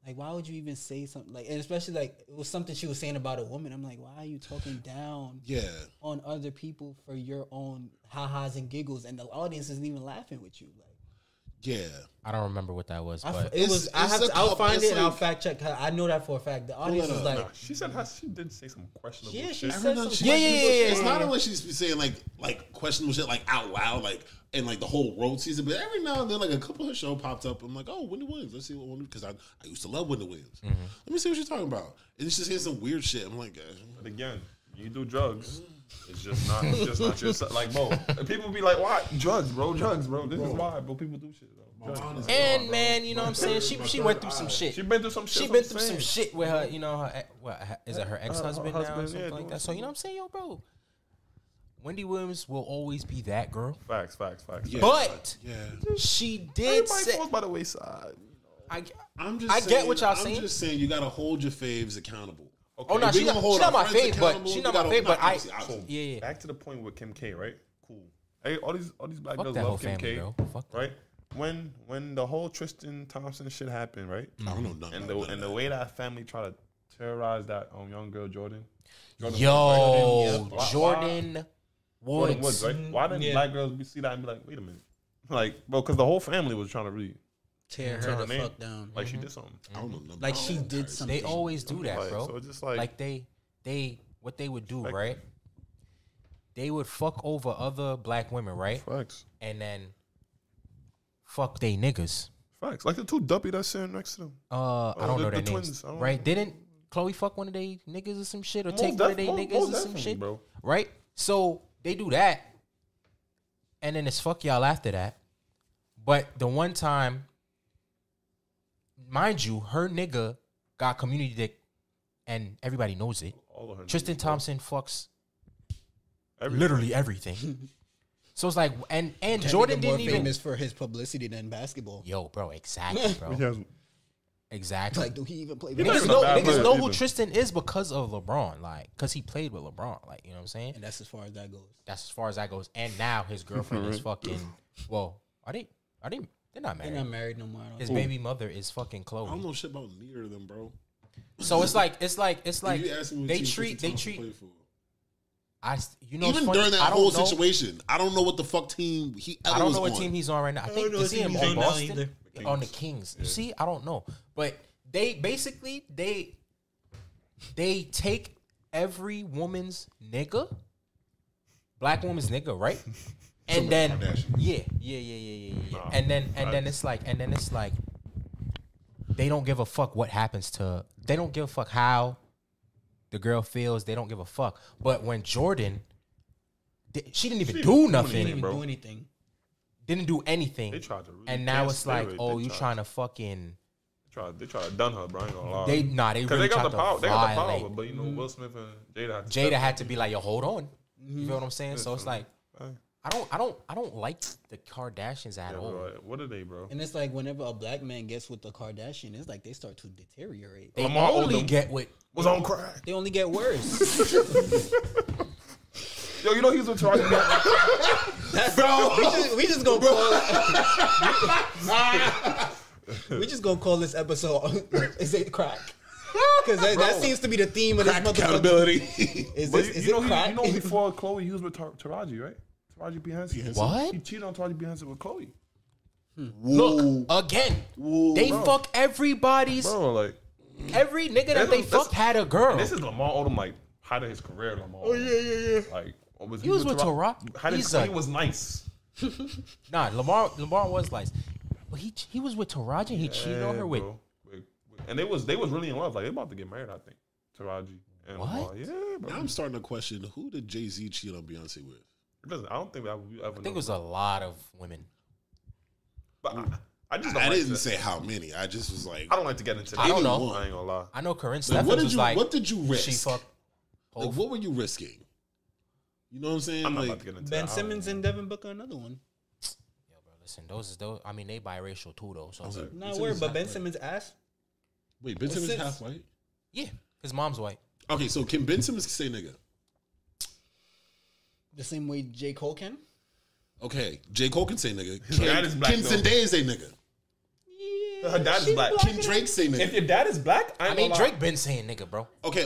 like, why would you even say something like? And especially like it was something she was saying about a woman. I'm like, why are you talking down on other people for your own ha-has and giggles, and the audience isn't even laughing with you? Like, Yeah. I don't remember what that was, but I'll find it and I'll fact check her. I know that for a fact. The audience is like, Nah, she said she did say some questionable yeah, shit. she said some. Yeah. It's not only she's saying like questionable shit like out loud, like and like the whole road season, but every now and then like a couple of her show popped up. I'm like, oh, Wendy Williams. Let's see what Wendy, because I used to love Wendy Williams. Let me see what she's talking about. And it's just hearing some weird shit. I'm like, But again, you do drugs. It's just not your like, bro. People be like, why drugs, bro? Drugs, bro. This is why, bro. People do shit, bro. Drugs. and man, you know what I'm saying? She went through some shit. She been through some shit. She been through some shit with her, you know, is it her ex-husband now or husband, something yeah, like doing that? So, you know what I'm saying? Yo, bro, Wendy Williams will always be that girl. Facts. Yeah. But yeah. she did Everybody say, falls by the wayside. I'm just I saying, get what y'all I'm saying. just saying you gotta hold your faves accountable. Okay. Oh, no, We she's gonna not, hold she not our my friends fave, but accountable. she not We my gotta- fave, but obviously. yeah. Back to the point with Kim K, right? Cool. Hey, all these black Fuck girls that whole love Kim family, K, bro. Fuck that. right? When the whole Tristan Thompson shit happened, right? I don't know nothing. And the way that family tried to terrorize that young girl Jordan. Yo, Woods, right? Jordan Jordan Woods. Woods, right? Why didn't black girls see that and be like, wait a minute, like, bro, because the whole family was trying to really tear turn her the name. fuck down. Like she did something. I don't know nothing. Like she did something. They always do that, Like, bro. so it's just like, Like they what they would do, Like- right? They would fuck over other black women, right? facts. And then fuck they niggas. Facts. Like the two duppy that's sitting next to them. I don't know the their names, twins. I don't right? know. Didn't Chloe fuck one of they niggas or some shit, or Most take one of def- they most- niggas most or some definitely, shit, bro. right? So they do that, and then it's fuck y'all after that. But the one time, mind you, her nigga got community dick, and everybody knows it. All of her Tristan niggas, bro. Thompson fucks literally everything. So it's like, and Jordan didn't even famous for his publicity than basketball. Yo, bro, exactly, bro. Exactly. Like, do he even play? Niggas know who Tristan is because of LeBron, like, because he played with LeBron, like, you know what I'm saying? And that's as far as that goes. That's as far as that goes. And now his girlfriend is fucking. Well, they're not married. They're not married no more. His baby mother is fucking Chloe. I don't know shit about neither of them, bro. So it's like You asked me what they team treat. Tristan Thompson played for. Even during that whole situation, I don't know what the fuck team he ever was on. I don't know what team he's on right now. I think is he on Boston? On the Kings. You see, I don't know. But they basically they take every woman's nigga, black woman's nigga, right? And then yeah. Nah, and then it's like they don't give a fuck what happens to. They don't give a fuck how the girl feels. They don't give a fuck. But when Jordan, she didn't even do nothing. Didn't even do anything. Didn't do anything. They tried to really and now it's like, oh, you trying to fucking. They tried to dun her, bro. I ain't gonna lie. They really got the power. to They got the violate. power, but you know, Will Smith and Jada had to be like, yo, hold on. You feel what I'm saying? So it's like, I don't like the Kardashians at all. Bro, what are they, bro? And it's like whenever a black man gets with the Kardashian, it's like they start to deteriorate. They only get with was on crack. They only get worse. Yo, you know he's with Taraji. Bro, we just gonna call we just gonna call this episode "Is it crack?" Because that seems to be the theme of Crack this accountability. Is But this is you know, it crack? you know before Chloe, he was with Taraji, right? Taraji P. Henson. What? He cheated on Taraji P. Henson with Chloe. Look again. They fuck everybody's. Bro, like Every nigga that they fucked had a girl. this is Lamar Odom, like height of his career. Lamar. Oh yeah. Like was He was with Taraji. How did he was nice. Nah, Lamar was like, but he was with Taraji. And he cheated on her with. And they was really in love. Like they about to get married, I think. Taraji and What? Lamar. Yeah, bro. Now I'm starting to question who did Jay-Z cheat on Beyonce with? I don't think that we ever. I think it was a lot of women. But I just don't I like didn't to, say how many. I just was like, I don't like to get into that. I don't know. I ain't gonna lie. I know Corinne like, Stephens was like, what did you risk? she fucked. Like, what were you risking? You know what I'm saying? I'm not Like, about to get into Ben that. Simmons and Devin Booker, another one. Yo, bro, listen, those. I mean, they biracial too, though. So like, Not word, but Ben Simmons' ass. wait, Ben Simmons Since- half white? yeah, his mom's white. Okay, so can Ben Simmons say nigga? The same way J. Cole can. Okay, J. Cole can say nigga. dad is black, Can though. Zendaya say nigga? Her dad is black. Can Drake say If nigga? your dad is black, I mean, Drake been saying nigga, bro. Okay.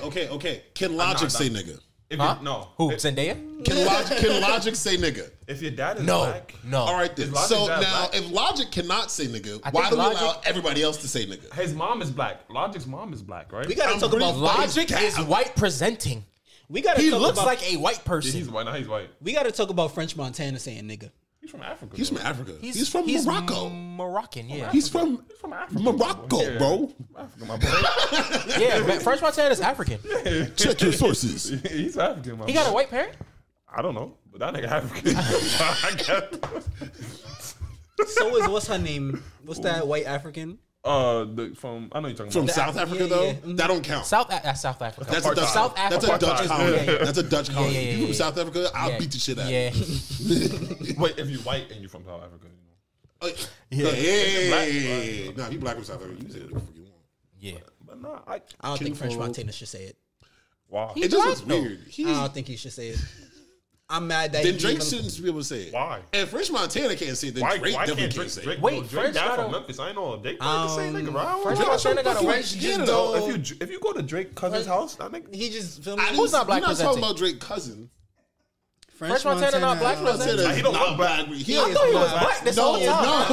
Can Logic say nigga? Huh? No. Who? If, Zendaya? Can Logic say nigga? if your dad is No, black, no. All right then. Is Logic So that now, black? if Logic cannot say nigga, I why think do we allow Logic- everybody else to say nigga? his mom is black. Logic's mom is black, right? We gotta I'm talk pretty about Logic is white presenting. We gotta. He talk looks about, like a white Yeah, person. he's white. Now he's white. We gotta talk about French Montana saying nigga. He's from Africa. He's bro. from Africa. He's from Morocco. Moroccan, yeah. He's from Africa, Morocco, Yeah. bro. Africa, my boy. Yeah, man, French Montana is African. Check your sources. He's African, my He boy. got a white parent? I don't know, but that nigga African. I guess. So is what's her name? What's that white African? From I know you're talking From about. South Africa, yeah, though, yeah. Mhm. that don't count. South Africa. That's a Dutch. South Africa. That's a Dutch colony. Yeah. That's a Dutch colony. yeah, You from yeah. South Africa? I'll Yeah. beat the shit out Yeah. of you. Wait, if you're white and you're from South Africa, you know. Yeah. Black, Nah, if you black from South Africa, you say whatever the fuck you want. Yeah. But nah, I I don't think French Kinfolk. Montana should say it. why? It just looks weird. I don't think he should say it. I'm mad that Then he Drake even- shouldn't be able to say it. Why? If French Montana can't say it, then Why Drake definitely can't can't say it. Drake? Wait, Drake French dad got from a- Memphis. I know Drake probably the same nigga, bro. French Yeah, Montana got a fucking white. Canada, So though. if you go to Drake cousin's house, that nigga. He just filmed. I it. didn't- Who's not black We're not presenting? talking about Drake cousin. French Montana not black presenting? Montana He is don't not look black. He I is I thought he was black. black this No, whole time.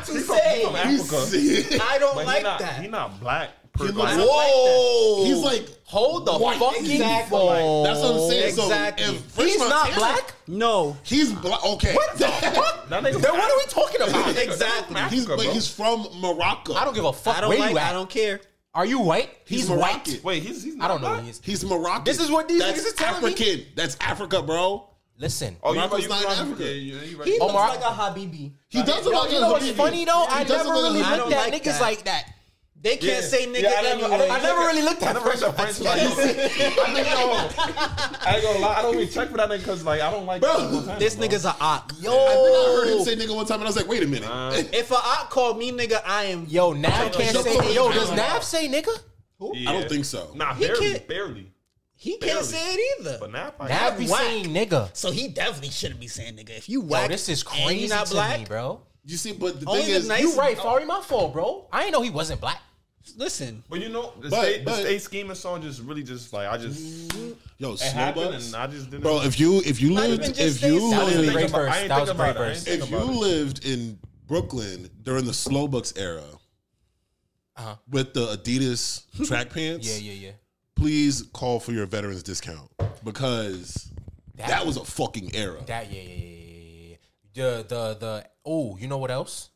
He's from Africa. I don't But like not, that. He not black. He looks- I don't Whoa! He's like Hold the white. fucking Exactly. phone. That's what I'm saying. Exactly. So if French He's not Montana- black? No, He's black. Okay. What the fuck? That nigga Then what are we talking about? exactly. He's Africa, bro. he's from Morocco. I don't give a fuck I don't where like. you at. I don't care. Are you white? He's white. Moroccan. Wait, he's not I don't know black? who he is. He's Moroccan. This is what these That's niggas is telling me? African. That's Africa, bro. Listen. Oh, Morocco's you not in right. Africa. Yeah, you right. He Oh, looks Mar- like a Habibi. He does look like You know what's Habibi. funny though? I He does never look really like I looked don't at like niggas that. like that. They can't say nigga I never really looked at French. I ain't gonna lie. I don't even check for that nigga because like I don't like. Bro, this nigga's a op. I think I heard him say nigga one time, and I was like, wait a minute. If a op called me nigga, I am. Yo, Nav can't say. Yo, does Nav say nigga? Who? I don't think so. Nah, can't- barely. He can't say it either. But Nav, Nav be whack. saying nigga. So he definitely shouldn't be saying nigga. If you Yo, whack, this is and you crazy not to black, me, bro. You see, but the Only thing the is, nice- You right, Fari, my fault, bro. I didn't know he wasn't black. Listen, But you know, the But- Stay Scheming song just really just like I just yo, it happened Snowbucks. and I just didn't. Bro, if you Not lived, even just if Stay you Scheming. That was a lived, great verse. I ain't That was a think great about it. I verse. ain't if you lived in Brooklyn during the Slowbucks era with the Adidas track pants, Yeah. please call for your veterans discount because that was a fucking era. That The oh, you know what else?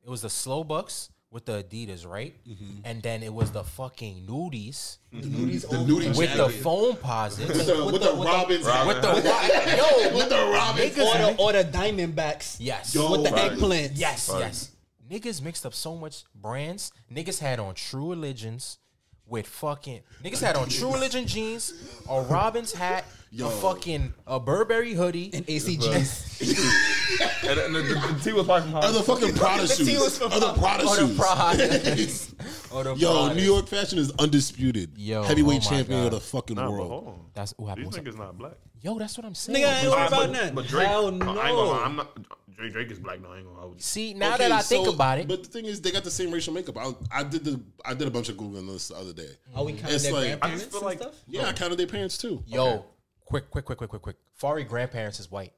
It was the Slow Bucks with the Adidas, right? And then it was the fucking nudies The nudie with the jacket. foam posits. with the Robins, With the with the Robins. or the Diamondbacks. yes, Yo, with the right. eggplants. yes. Niggas mixed up so much brands. Niggas had on True Religions with fucking niggas had on True Religion jeans, a Robin's hat, a Burberry hoodie, and ACGs. and the T was probably from Or the fucking Prada The T was shoes. from Or the Prada or the shoes. Prada. Or the Yo, Prada. New York fashion is undisputed. Yo, Heavyweight oh my champion God. of the fucking Nah, but world. hold on. That's what happened. These What's up? niggas not black. Yo, that's what I'm saying. Nigga, I ain't worried about But that. Drake, Hell I ain't gonna no. lie. I'm not. Drake is black. No, I ain't gonna lie. See, now Okay, that I think so- about it, but the thing is, they got the same racial makeup. I did a bunch of googling this the other day. Are we counting It's their like- I grandparents just feel and like stuff? Yeah, I counted their parents too. yo, quick. Fari grandparents is white.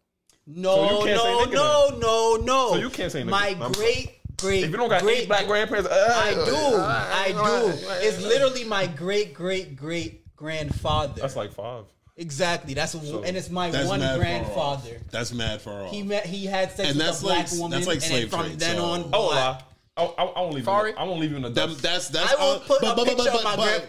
No, So you can't say nigga no. So you can't say nigga. My I'm great. if you don't got eight black grandparents, I do. It's literally my great grandfather. That's like 5. Exactly. And it's my That's one mad far grandfather. That's mad far off. He had sex And with that's a black like- woman, that's like and slave then from trade, then so- on, Oh, black. I won't leave. Fari? I won't leave you in the dust. That's I will put a picture of my grand.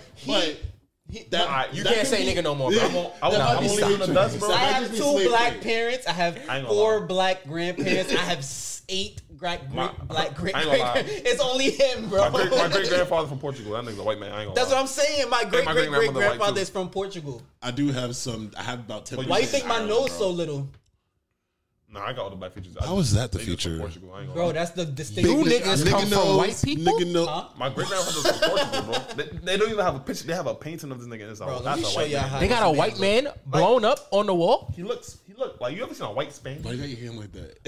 Nah, You can't say nigga no more, bro. I won't leave you in the dust, bro. So I might have just be 2 slave black trade. parents. I have I ain't gonna 4 lie. black grandparents. I have 8 black I ain't great. gonna lie. It's only him, bro. My great grandfather from Portugal. That nigga's a white man. I ain't gonna That's lie. what I'm saying. My great great-grandmother white, grandfather too. is from Portugal. I do have some. I have about 10. Why you think my nose so little, Nah, I got all the black features. How is that the They just from feature? Portugal. I ain't gonna bro? lie. That's the distinct. You niggas come from white people? Nigga know. Huh? My great grandfather's from Portugal, bro. They don't even have a picture. They have a painting of this nigga inside. Bro, let That's me a show white y'all man. how They got a this white man man blown up on the wall. He look like you ever seen a white Spaniard? Why you got your hand like that?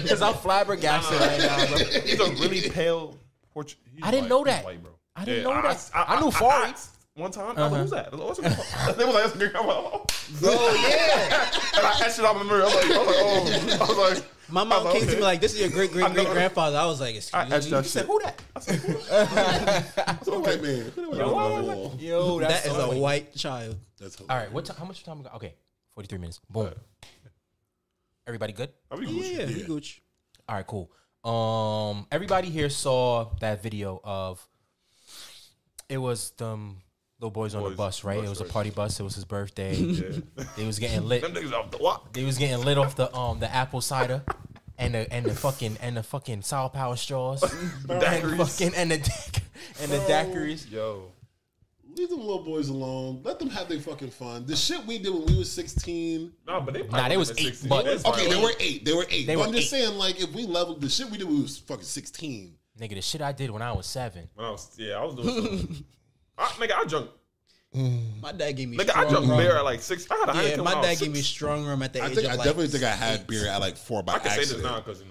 Because I'm flabbergasted right now, bro. He's a really pale Portuguese. I didn't know that. White, bro. I didn't know that. I I knew Fari. asked one time, I was like, who's that? What's it called? They was like, that's a great grandma. Bro, yeah. And I asked it out in the mirror. I was like, My mom came to me okay. like, "This is your great grandfather." I was like, I "Excuse asked me." that He said, shit. who that? Okay, man. Yo, That that's is so a funny. white child. That's All right, how much time we got? Okay, 43 minutes. Boom. Everybody good? Are we Yeah, Gucci? he Gucci. All right, cool. Everybody here saw that video of it was them little boys on the Boys, bus, right? bus, It was a right. party bus. It was his birthday. Yeah. They was getting lit. Them niggas off the walk. They was getting lit off the apple cider and the fucking sour power straws and the daiquiris. Yo. Leave them little boys alone. Let them have their fucking fun. The shit we did when we was 16. Nah, but they Nah, they was 8, 16. but- Okay, they were 8. They were 8. They But were I'm just 8. saying, like, if we leveled the shit we did when we was fucking 16. Nigga, the shit I did when I was 7. When I was doing something. I drunk. My dad gave me Nigga, I strong drunk rum. beer at like 6. I had a Yeah, Heineken my when I dad was gave me 6. strong rum at the I age think of I like definitely think I had 8. beer at like 4 by I can say accident. this now because,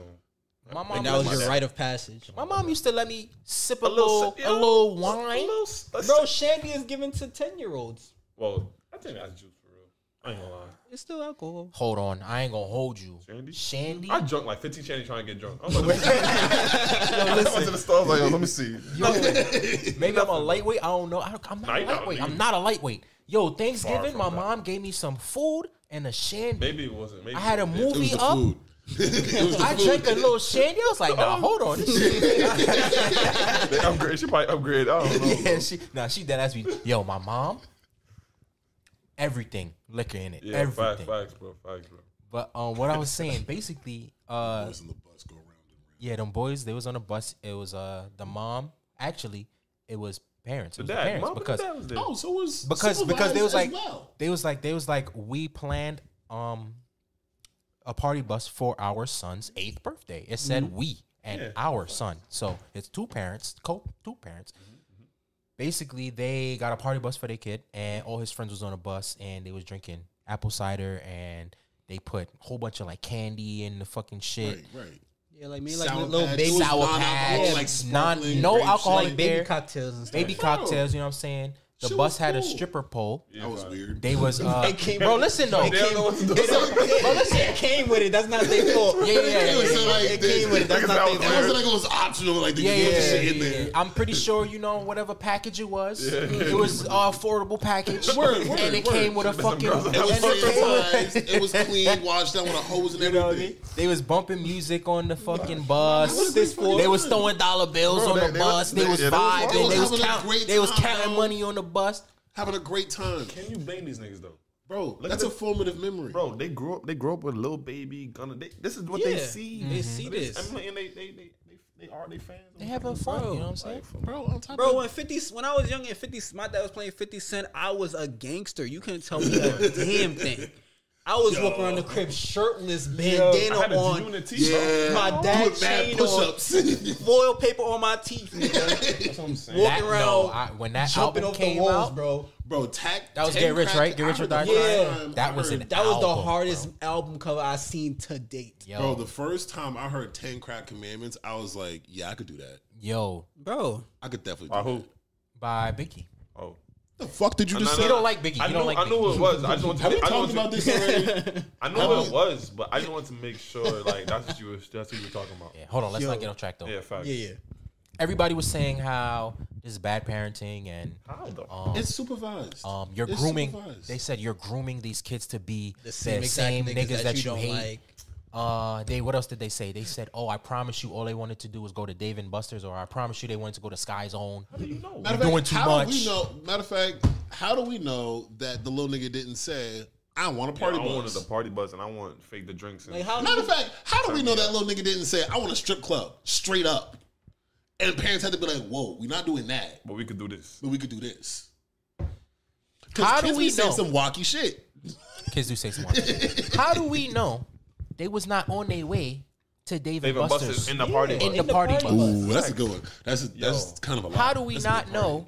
My mom, And that was My your dad. rite of passage. my mom used to let me sip a A little little, sip, a yeah. little wine. Bro, Shandy is given to 10-year-olds. Well, I think that's juice for real. I ain't gonna lie. It's still alcohol. Hold on, I ain't gonna hold you. Shandy? Shandy? I drunk like 15 shandy trying to get drunk. I was like, I went to the store. I was like, yo, let me see. Maybe I'm a lightweight. I don't know. I'm not Nah, a you not, lightweight. nigga. I'm not a lightweight. Yo, Thanksgiving, from my that. mom gave me some food and a shandy. Maybe it wasn't. Maybe I had a it was. It was movie the up. food. It was the I food. drank a little shandy. I was like, nah, hold on. This shit. They upgrade. She probably upgrade. I don't know. Yeah, she dead ass me. Yo, my mom, everything, liquor in it, Yeah, everything. facts, bro. But what I was saying, basically, Boys in the bus go round and round. yeah, them boys, they was on a bus. It was the mom, actually, it was parents. It was The the dad, parents mom, and because the dad was there. Oh, so it was because they was supervised like as well. they was like we planned a party bus for our son's 8th birthday. It said we and our son, so it's two parents. Basically, they got a party bus for their kid, and all his friends was on a bus, and they was drinking apple cider, and they put a whole bunch of like candy in the fucking shit. Right. Yeah, like me, like Sour little Patch. baby It was Sour non-alcoholic, Patch, like sparkling no grape alcoholic shit. beer. baby cocktails and stuff. Baby Bro. cocktails, you know what I'm saying? The Shit bus was had a cool. stripper pole. That was weird. They was came- bro, listen though. It came, it came with it. That's not their fault. Yeah. It came with it. That's not It their wasn't fault. like it was optional. Like they Yeah, could put the shit in there. I'm pretty sure you know whatever package it was. It was affordable package, Word, and it word. came with a fucking. It was and it came with- sanitized. It was clean, washed down with a hose and You know what I everything. mean? They was bumping music on the fucking bus. What's this for? They was throwing dollar bills Bro, on the they bus. They was yeah, they was vibing. wild. They was Having a counting. great They was time, counting bro. money on the bus. Having a great time, Can you blame these niggas though? bro. Look That's at a formative memory, Bro, they grew up with Lil Baby, Gunna. This is what they Yeah, see. they see this. I mean, and they are they fans. They having fun. You know what I'm saying? bro. On top Bro, of when I was young and 50, my dad was playing 50 Cent, I was a gangster. You couldn't tell me a damn thing. I was walking around the crib shirtless, bandana I had a on, unit t-shirt. my dad with mad chain on, push-ups. foil paper on my teeth, nigga. That's what I'm saying. Walking around, when that jumping album off the came walls, out, bro. Bro, Tack. That was Ten Get Rich, Crack- right? Get Rich or Die I heard Trying? the Yeah. first time That I was heard- an That was the album, hardest album cover I've seen to date. Bro, the first time I heard 10 Crack Commandments, I was like, yeah, I could do that. Yo, Bro, I could definitely By do who? that. by Biggie. Oh, The fuck did you just say? You don't like Biggie. I You knew, don't like I knew Biggie. it was. I just want to. Have we I talked about this already? I knew what it was, but I just wanted to make sure like that's what you were talking about. Yeah, hold on. Let's Yo. not get off track though. Yeah, facts. yeah. Everybody was saying how this is bad parenting and How though? It's supervised. you're It's grooming. supervised. They said you're grooming these kids to be The same exact niggas that you don't hate. like. What else did they say? They said, "Oh, I promise you, all they wanted to do was go to Dave and Buster's, or I promise you, they wanted to go to Sky Zone." How do you know? Matter of doing fact, too how much. Do we know, matter of fact, how do we know that the little nigga didn't say, I want a party I wanted bus? the party bus and I want fake the drinks. And Like, how Matter of fact, how do we know that little nigga didn't say, I want a strip club, straight up? And parents had to be like, whoa, we're not doing that, but we could do this. but we could do this. How Because do kids we be saying know? some wacky shit. Kids do say some wild. How do we know they was not on their way to Dave and Dave and Buster's? Buster's in the party In bus. the party bus. Ooh, that's a good one. That's kind of a lot. How do we That's a not good know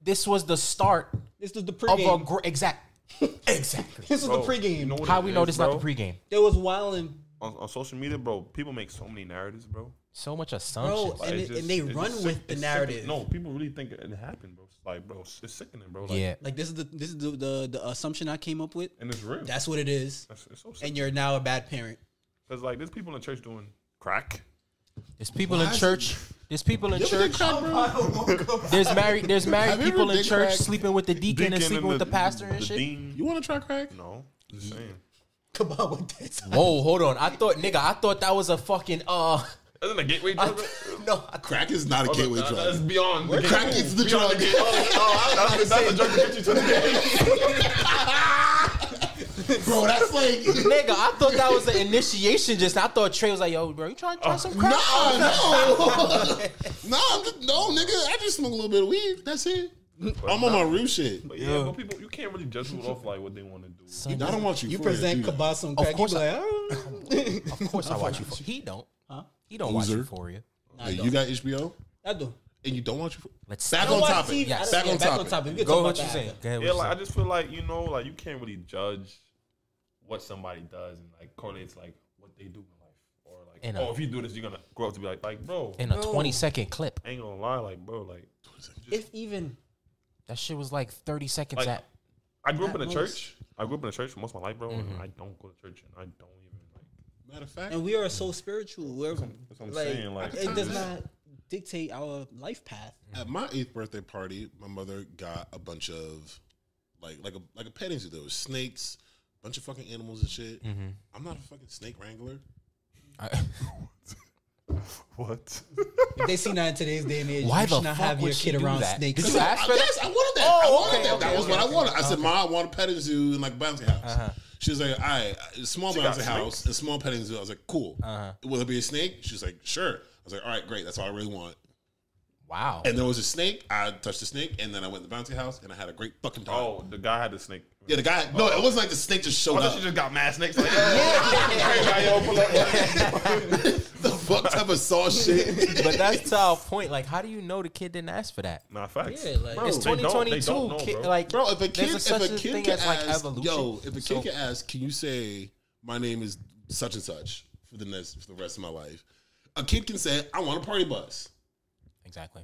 this was the start This was the of a pregame. exactly? This was Bro, the pregame. you know what How it we know is, this bro? not the pregame? There was wilding, On social media, bro, people make so many narratives, bro. So much bro, assumptions. Like, and, it's and they it's run sick- with the it's narrative. sickening. No, people really think it happened, bro. It's like, bro, it's sickening, bro. Like, Yeah. Like this is the assumption I came up with. and it's real. That's what it is. It's so sick. And you're now a bad parent. Because like, there's people in church doing crack. There's people in church. There's people in You ever did church. crack, bro? There's married Have you ever people in did church crack? sleeping with the deacon and sleeping with the pastor and the shit. Dean. You want to try crack? No, just saying. Come on with this. Whoa, hold on. I thought that was a fucking Isn't a gateway drug? no. Crack is not a gateway That's drug. beyond. The Crack is the drug. that's the drug to get you to the game. Bro, that's like... Nigga, I thought that was an initiation. I thought Trey was like, "Yo, bro, you trying to try some crack?" Nah, no, nigga. I just smoke a little bit of weed. That's it. I'm on my real shit. But yeah, but people, you can't really judge people off like what they want to do. Son, I don't want you. You for present it, do that. Kabas on crack. course you be I- like, oh. of course I watch you. He don't. Huh? He don't watch Loser. Euphoria. Hey, you got HBO I do. and you don't watch you. Let's Back I on watch topic. TV. Yes. I don't- Back on Back topic. We can go talk what about you that saying. after. Go ahead, what Yeah, you like I saying. just feel like like you can't really judge what somebody does and like correlates like what they do in life, or like In a- if you do this, you're gonna grow up to be like bro. in a Bro. 20-second clip. I ain't gonna lie, like bro, like If even. That shit was like 30 seconds Like, at. I grew up in At a most. church. I grew up in a church for most of my life, bro. Mm-hmm. And I don't go to church, and I don't even like. Matter of fact, And we are so spiritual. We're, That's what I'm saying. Like, it does not dictate our life path. at my 8th birthday party, my mother got a bunch of like a petting zoo. There was snakes, a bunch of fucking animals and shit. Mm-hmm. I'm not a fucking snake wrangler. what? If they see that in today's day and age, Why you the should not fuck have your would she kid do around that? snakes. Did you ask for that? Yes, I wanted that. Oh, I wanted okay, that. okay, That was okay, what I okay. wanted. I said, "Mom, I want a petting zoo and like a bouncy house." Uh-huh. She was like, "All right, small She got bouncy house and small petting zoo." I was like, "Cool. Uh-huh. Will it be a snake?" She was like, "Sure." I was like, "All right, great. That's all I really want." Wow. And there was a snake. I touched the snake, and then I went to the bouncy house, and I had a great fucking time. Oh, the guy had the snake. Yeah, the guy. No, it wasn't like the snake just showed I thought up. you just got mad snakes. Like, The fuck type of sauce shit. But that's to our point. Like, how do you know the kid didn't ask for that? Nah, facts. Yeah, like, Bro, It's They don't 2022. know, Kid, bro. like, Bro, if a kid, there's such a thing can as like ask, evolution. if a kid can ask, can you say my name is such and such for the rest of my life? A kid can say, I want a party bus. Exactly.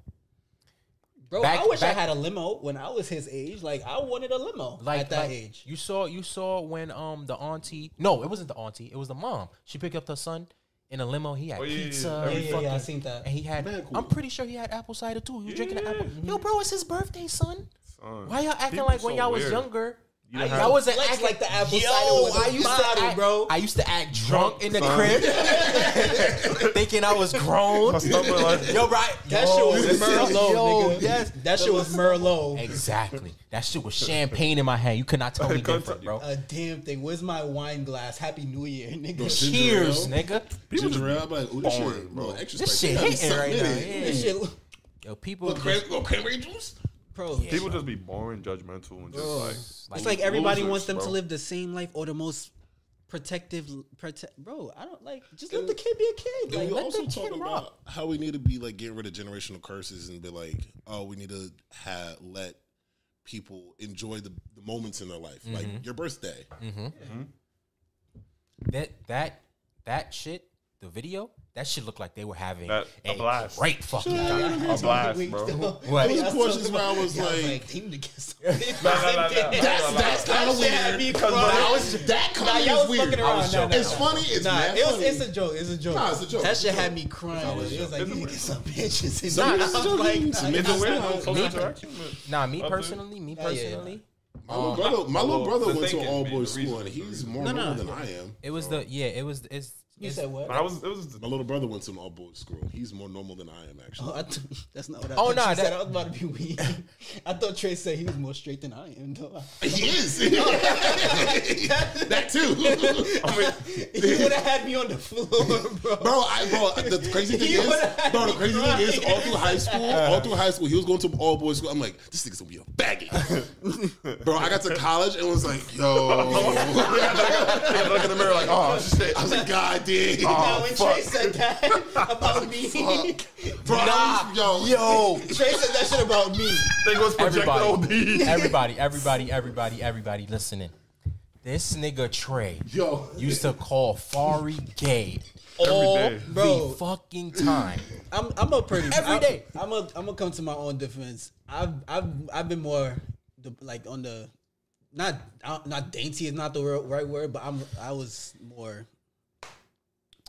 bro, I wish I had a limo when I was his age. Like, I wanted a limo at that age. You saw when the auntie. No, it wasn't the auntie. It was the mom. She picked up her son in a limo. He had pizza. Yeah, I seen that. And he had. Man, cool. I'm pretty sure he had apple cider too. He was drinking the apple. Yo, bro, it's his birthday, son. Son, Why y'all acting people like when so y'all was weird. younger? You done Y'all had- wasn't Flex acting like the apple cider Yo, was a I used to bottle, act, bro. I used to act drunk in the Son. crib, thinking I was grown. My stomach like, Yo, right? That shit was Merlot, Yo, nigga. yes. That shit was Merlot. Exactly. That shit was champagne in my hand. You could not tell me Couldn't different, tell bro. A damn thing. Where's my wine glass? Happy New Year, nigga. Cheers, nigga. Ginger ale, I'm like, ooh, this boring, shit, bro. little extra This spicy. shit Gotta be hitting something right in now. it. Yeah. This shit, Yo, people Little cranberry juice? bro. people just be boring, judgmental, and just like. It's like everybody losers, wants them bro. to live the same life or the most bro, I don't like. Just let the kid be a kid. And Like, we let also the kid talking rock. about how we need to be like getting rid of generational curses and be like, oh, we need to let people enjoy the moments in their life, like your birthday. that shit, the video, that shit looked like they were having A blast. great fucking time. A blast, bro. What? There was portions where I was like, they need to get some. that's kind of weird. That kind y'all of was weird. fucking around. Nah, It's funny. It's mad funny. It's a joke. It's a joke. Nah, it's a joke. That shit had me crying. It was like, you need to get some bitches in Some there. bitches I was are like, doing nah, some It's it's a weird not- social interaction. Nah, me Up personally, yeah. My little brother the went to thinking, all man, boys the school, and reason. he's more normal than I am. it was it's You said what? It was My little brother went to an all boys school. He's more normal than I am, actually. Oh, that's not what I Oh, thought. nah, You said that- I was about to be weird. I thought Trey said he was more straight than I am. Though. He is. That too. He would have had me on the floor, bro. The crazy thing You is, would've had bro, the me crazy thing is, crying. all through high school, he was going to all boys school. I'm like, this nigga's gonna be a baggage. Bro, I got to college and was like, yo. I look in the mirror like, oh shit. I was like, God damn. Now when Trey said that about me, Bro, yo. Trey said that shit about me. They was projected Everybody listening. This nigga Trey Yo. used to call Fari gay Every all day. Bro. the fucking time. I'm a pretty Every day. I'm gonna come to my own defense. I've been more like on the not dainty is not the right word, but I was more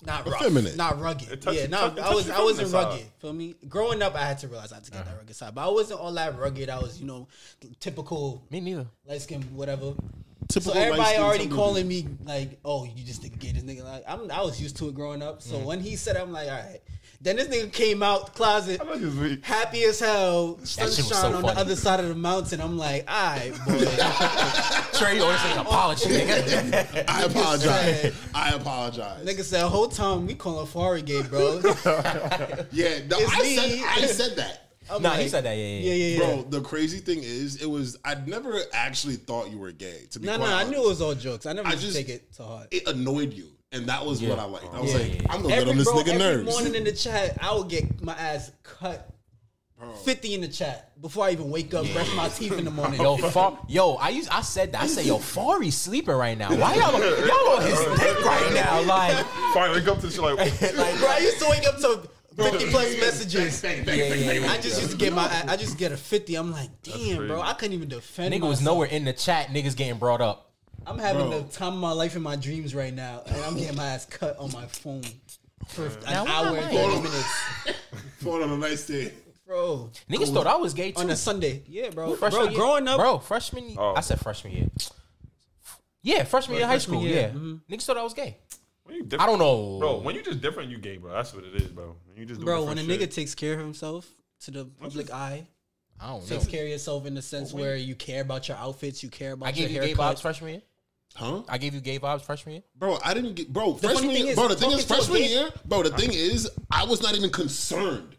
not rough, Effeminate. not rugged. It touched- Yeah, it no, touched- it I touched was the I wasn't feminine rugged. side. Feel me? Growing up, I had to realize I had to get that rugged side, but I wasn't all that rugged. I was typical Me neither. light skin whatever. Typical So everybody light-skinned already type calling me like, oh, you just think gay, this nigga. Like I was used to it growing up. So when he said it, I'm like, all right. Then this nigga came out the closet, I thought he was weak. happy as hell, shit was sunshine so on funny. the other side of the mountain. I'm like, all right, boy. Trey always saying apology, nigga. I apologize. I apologize. Nigga said the whole time we calling Fari gay, bro. Yeah, no, It's me. I said that. I'm Nah, like, he said that. Yeah. Bro, the crazy thing is, I'd never actually thought you were gay, to be No, quite I honest. knew it was all jokes. I never I used to just- take it to heart. It annoyed you, and that was what I liked. I was Yeah, like, yeah. I'm gonna get on this nigga every nerves. morning in the chat, I would get my ass cut 50 in the chat before I even wake up, brush my teeth in the morning. I said that. I said, yo, Fari's sleeping right now. Why y'all on his dick right now? Like, Finally, wake up to shit like, Bro, I used to wake up to 50 plus messages. yeah. I just used to get a 50. I'm like, damn, bro, crazy. I couldn't even defend Nigga was myself. nowhere in the chat. Niggas getting brought up. I'm having Bro. the time of my life in my dreams right now, and I'm getting my ass cut on my phone for an Now, why hour am and I- 30 minutes. Phone on a nice day. Bro, Niggas thought I was gay too. on a Sunday. Yeah, bro. Freshman Bro, year. growing up, Bro, freshman year. Oh. I said freshman year. Yeah, freshman year of high freshman school. year, Yeah. mhm. Niggas thought I was gay. when you different, I don't know. bro. When you just different, you gay, bro. That's what it is, bro. When you just do when a different nigga shit. takes care of himself to the public eye, I don't know. takes care of yourself in the sense where you care about your outfits, you care about I gave your you gay vibes haircut. freshman year. Huh? I gave you gay vibes freshman year. Bro, I didn't get freshman funny thing year. is, Bro, the thing is, talking to a freshman gay- year, bro, the thing is, I was not even concerned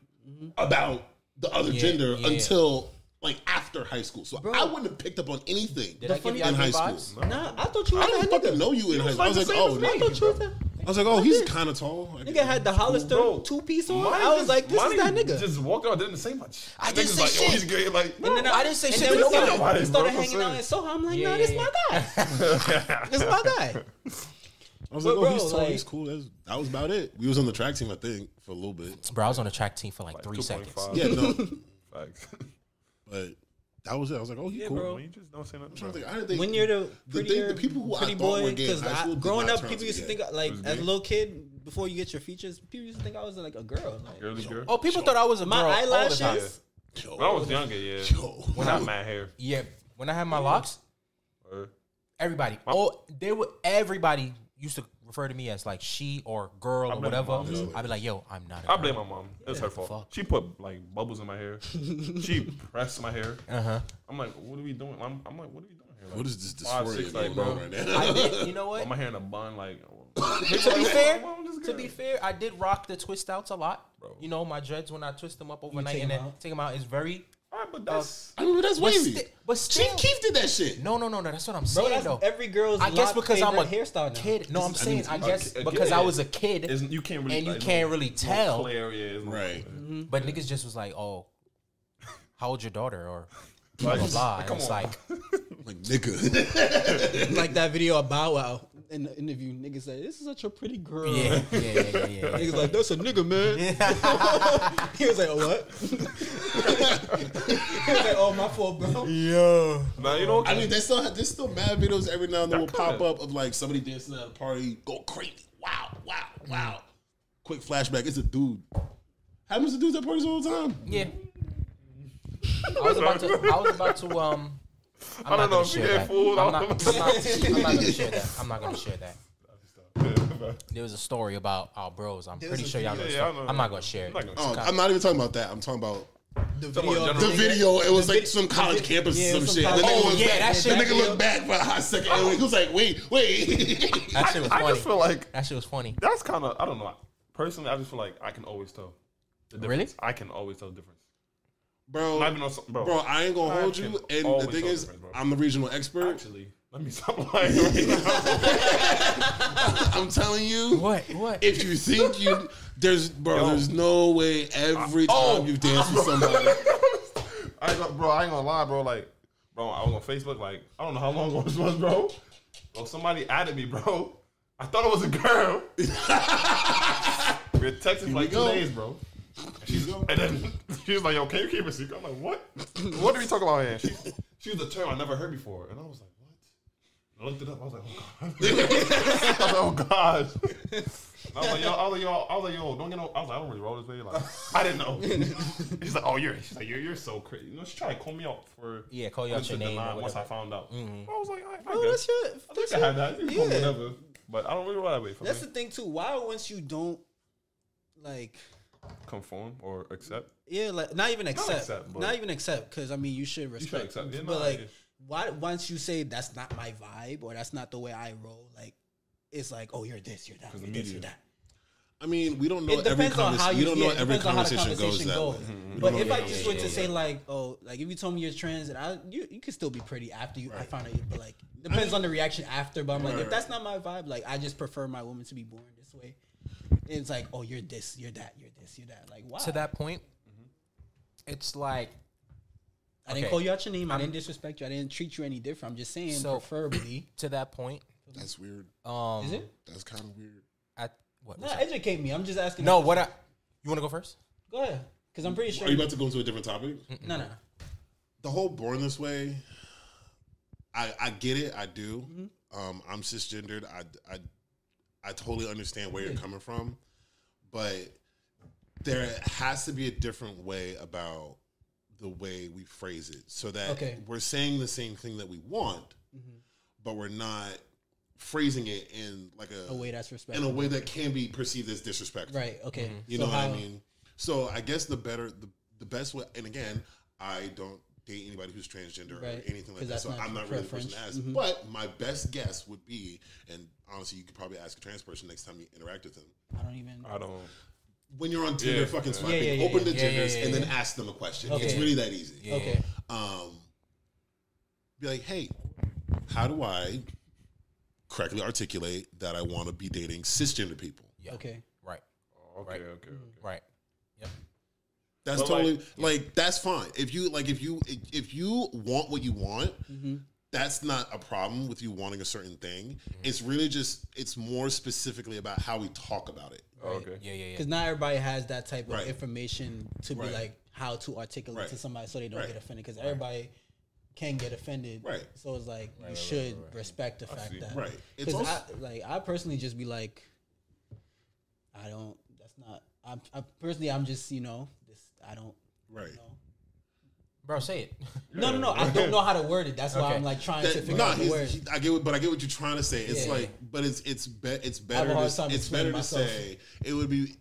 about the other gender until like after high school. So I wouldn't have picked up on anything in high school. Nah, I thought you was I didn't that fucking nigga. know you in high school. I was like, oh, I thought you was that. I was like, oh, he's kind of tall. Nigga had the Hollister 2-piece on. I was like, this is that nigga. Just walked out, didn't say much. I didn't say shit. He's good. Like, And then I didn't say shit. And then we nobody, started bro. hanging out in Soho. I'm like, Yeah, nah, this my guy. This my guy. I was like, But oh, bro, he's tall, like- he's cool. That was about it. We was on the track team, I think, for a little bit. Bro, I was on the track team for like 3 2.5. seconds. Yeah, no, Facts. but that was it. I was like, oh, he's cool. bro. You just don't say nothing. I was Bro. like, I didn't think When you're the the people who I pretty thought were boy, gay in high school did growing not up, turn people out used to to be think like Was as a gay? little kid before you get your features, people used to think I was like a girl. Like, Girly girl. Oh, people thought I was a girl my all the eyelashes. time. Yo, When I was younger, yeah. yo. When I had mad hair. Yeah, when I had my locks, everybody used to refer to me as like she or girl or blame whatever. my mom. I'd be like, yo, I'm not a girl. I blame my mom. It was her fault. fuck. She put like bubbles in my hair. She pressed my hair. I'm like, what are we doing? I'm like, what are we doing here? Like, What is this 5, dysphoria 6, going like, on bro. right now? I did, you know what? my hair in a bun, like. To be fair, I did rock the twist outs a lot. Bro. You know, my dreads when I twist them up overnight take and them then out? take them out is very. All right, but that's. I mean, that's But, wavy. but still, Chief Keef did that shit. no, that's what I'm Bro, saying that's though. every girl's I guess lock because I'm a favorite hairstyle now. kid. No, I'm saying I guess a because kid. I was a kid You can't really. and you like, can't really tell. Clear, yeah, it's not Right. clear. But niggas just was like, oh, how old's your daughter or blah blah blah. And Come it's on. like, Like, nigga. Like that video of Bow Wow in the interview. Niggas say, "This is such a pretty girl." yeah. Niggas like, "That's a nigga, man." He was like, oh, "What?" He was like, "Oh, my fault, bro." Yo. Nah, you know. I mean, there's still mad videos every now and then will That pop kinda- up of like somebody dancing at a party, go crazy. Wow. Quick flashback. It's a dude. Happens to dudes at parties all the time. Yeah. I was about to I'm I not don't know gonna if you share get that. fooled. I'm not gonna share that. I'm not gonna share that. There was a story about our bros. I'm pretty sure y'all know. the Yeah, I story. know. I'm not gonna share it. Oh, I'm not even talking about that. I'm talking about The video of the video. It was like some college campus or some shit. college- The nigga Oh, was yeah, back. that shit- The nigga looked back for a hot second. And he was like, wait. That shit was I funny. just feel like That shit was funny. that's kind of. I don't know. Personally, I just feel like I can always tell. The difference. Really? I can always tell the difference. Bro, Not even on some, bro. I ain't gonna I hold can you. And the always thing tell is, the difference, bro. I'm the regional expert. Actually, let me stop lying right now. I'm telling you. What? If you think there's no way every time you dance with somebody. I ain't gonna lie, bro. Like, bro, I was on Facebook. Like, I don't know how long ago this was, bro. Bro, somebody added me, bro. I thought it was a girl. We were texting for like 2 days, bro. And then she was like, "Yo, can you keep it secret?" I'm like, "What? What are we talking about here?" She was a term I never heard before, and I was like, "What?" I looked it up. I was like, "Oh God!" I was like, "Oh God!" And I was like, "Yo, don't get no." I was like, "I don't really roll this way." Like, I didn't know. She's like, "Oh, you're so crazy." You know, she tried to call me out for Call you out your name. once I found out. I was like, I Oh, guess. that's I think I had that. You can call me Yeah. whatever, but I don't really roll that way for That's me. the thing too. Why once you don't like, Conform or accept. yeah, like not even accept, but- not even accept, because I mean you should respect. accept, yeah, but no, like, yeah. why once you say that's not my vibe or that's not the way I roll, like it's like, oh, you're this, you're that, you're this, you're that. I mean, we don't know It every depends on how conversation. you. We don't know it every depends on how the conversation goes conversation that goes. way. But if I just were to say like, oh, like if you told me you're trans, and you could still be pretty after I found out. But like, depends on the reaction after. But I'm like, if that's not my vibe, like I just prefer my woman to be born this way. It's like, oh, you're this, you're that, you're this, you're that. Like, wow. To that point, it's like I didn't call you out your name. I didn't disrespect you. I didn't treat you any different. I'm just saying, So- preferably. to that point. That's weird. Is it? That's kind of weird. What? No, educate me. I'm just asking. No, what? You want to go first? Go ahead, because I'm pretty sure. Are you about to go into a different topic? No. The whole born this way, I get it. I do. I'm cisgendered. I totally understand where you're coming from, but there has to be a different way about the way we phrase it, so that we're saying the same thing that we want, but we're not phrasing it in like A way that's respectful. in a way that can be perceived as disrespectful. Right. Okay. You know what I mean? So I guess the best way, and again, I don't date anybody who's transgender Right. or anything like 'Cause that, that's so not I'm not your really the person to preference. ask. But my best guess would be, and honestly, you could probably ask a trans person next time you interact with them. I don't even. I don't. when you're on Tinder, fucking swiping, open the genders and then ask them a question. It's really that easy. Okay. Be like, hey, how do I correctly articulate that I want to be dating cisgender people? Yeah. Okay. Right. Okay. Right. Yep. That's but totally like that's fine. If you want what you want, that's not a problem with you wanting a certain thing. It's really just it's more specifically about how we talk about it. Right. Okay. Yeah. Because not everybody has that type of information to be like how to articulate to somebody so they don't get offended. Because everybody can get offended. Right. So it's like you should respect the fact that. Right. Because I personally just be like, I don't. That's not. I personally I'm just I don't. Right. Bro, say it. No. I don't know how to word it. That's why I'm like trying to figure out the word. I get what you're trying to say. It's like, but it's better. It's better to say. It would be.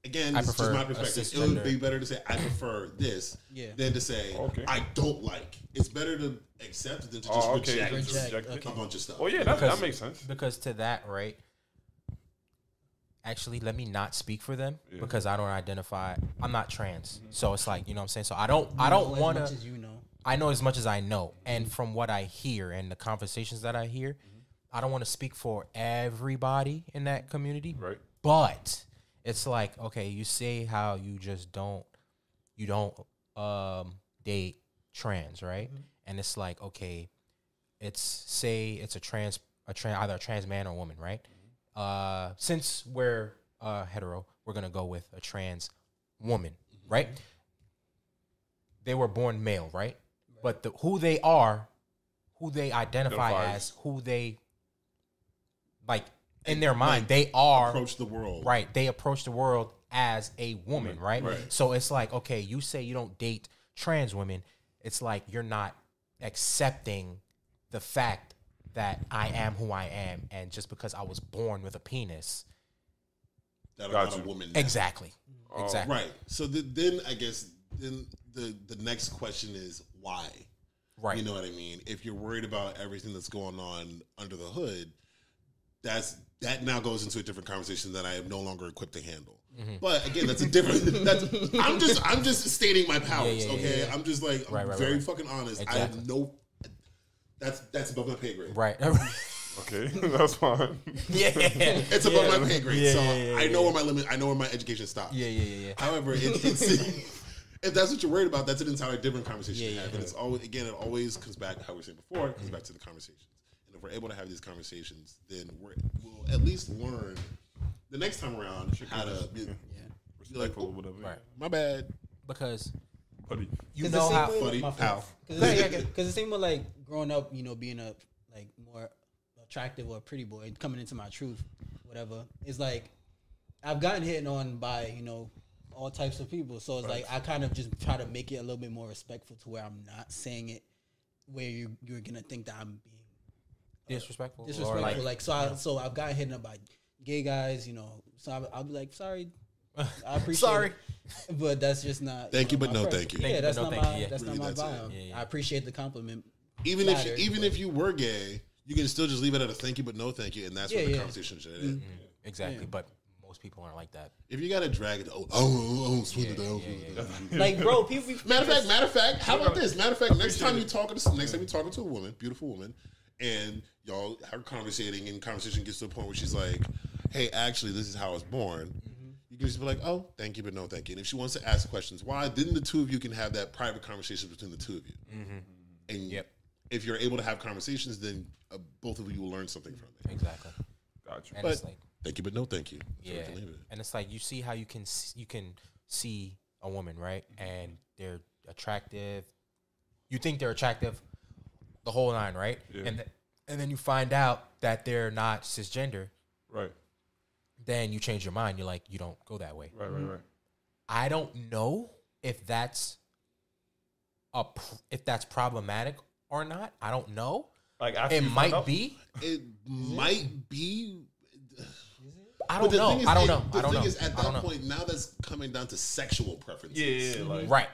Again, this is just my perspective. It would be better to say I prefer this than to say I don't like. It's better to accept than to just reject a bunch of stuff. Oh yeah, that makes sense. Because to that, right? Actually, let me not speak for them because I don't identify. I'm not trans, so it's like, you know what I'm saying. So I don't want to. I know as much as I know, and from what I hear and the conversations that I hear, I don't want to speak for everybody in that community. Right. But it's like, okay, you say how you just don't date trans, right? And it's like, okay, it's either a trans man or woman, right? Since we're hetero, we're gonna go with a trans woman, right? They were born male, right? But who they identify as, who they like in their mind, they are approach the world, right? They approach the world as a woman, right? So it's like, okay, you say you don't date trans women. It's like you're not accepting the fact that I am who I am, and just because I was born with a penis, that I'm not a woman now. Exactly. Right. So then I guess the next question is why? Right. You know what I mean? If you're worried about everything that's going on under the hood, that now goes into a different conversation that I am no longer equipped to handle. But again, that's a different. I'm just stating my powers. Okay. I'm just like very fucking honest. Exactly. I have no. That's above my pay grade. Right. Okay, that's fine. It's above my pay grade. I know where my limit. I know where my education stops. Yeah. However, it's if that's what you're worried about, that's an entirely different conversation to have. And it's always it always comes back to how we were saying before. It comes back to the conversations. And if we're able to have these conversations, then we'll at least learn the next time around how to be respectful or whatever. Right. My bad. Because buddy, you know how buddy, pal. Because it seemed like growing up, being a like more attractive or a pretty boy, coming into my truth, whatever. It's like I've gotten hit on by all types of people. So it's like I kind of just try to make it a little bit more respectful to where I'm not saying it where you're gonna think that I'm being disrespectful. Or so I've gotten hit on by gay guys, So I'll be like, sorry. I appreciate it. But that's just not. Thank you, but no thank you. Yeah, that's not my vibe. I appreciate the compliment. Even if you were gay, you can still just leave it at a thank you, but no thank you, and that's what the conversation should end. Exactly, but most people aren't like that. If you got to drag it, swing it down. Like, bro, people. Matter of fact, how about this? Matter of fact, next time you're talking to a woman, beautiful woman, and y'all are conversating, and conversation gets to a point where she's like, "Hey, actually, this is how I was born." You can just be like, "Oh, thank you, but no thank you." And if she wants to ask questions, why? Then the two of you can have that private conversation between the two of you. And if you're able to have conversations, then both of you will learn something from it. Exactly. Gotcha. And but it's like, thank you, but no thank you. So yeah. And it's like you see how you can see a woman, right? And they're attractive. You think they're attractive, the whole nine, right? Yeah. And then you find out that they're not cisgender. Right. Then you change your mind. You're like, you don't go that way. Right. Mm-hmm. I don't know if that's problematic or not. I don't know. Like it might be. It might be. I don't know. I don't know. The thing is, at that point, now that's coming down to sexual preferences. Yeah. Like, right.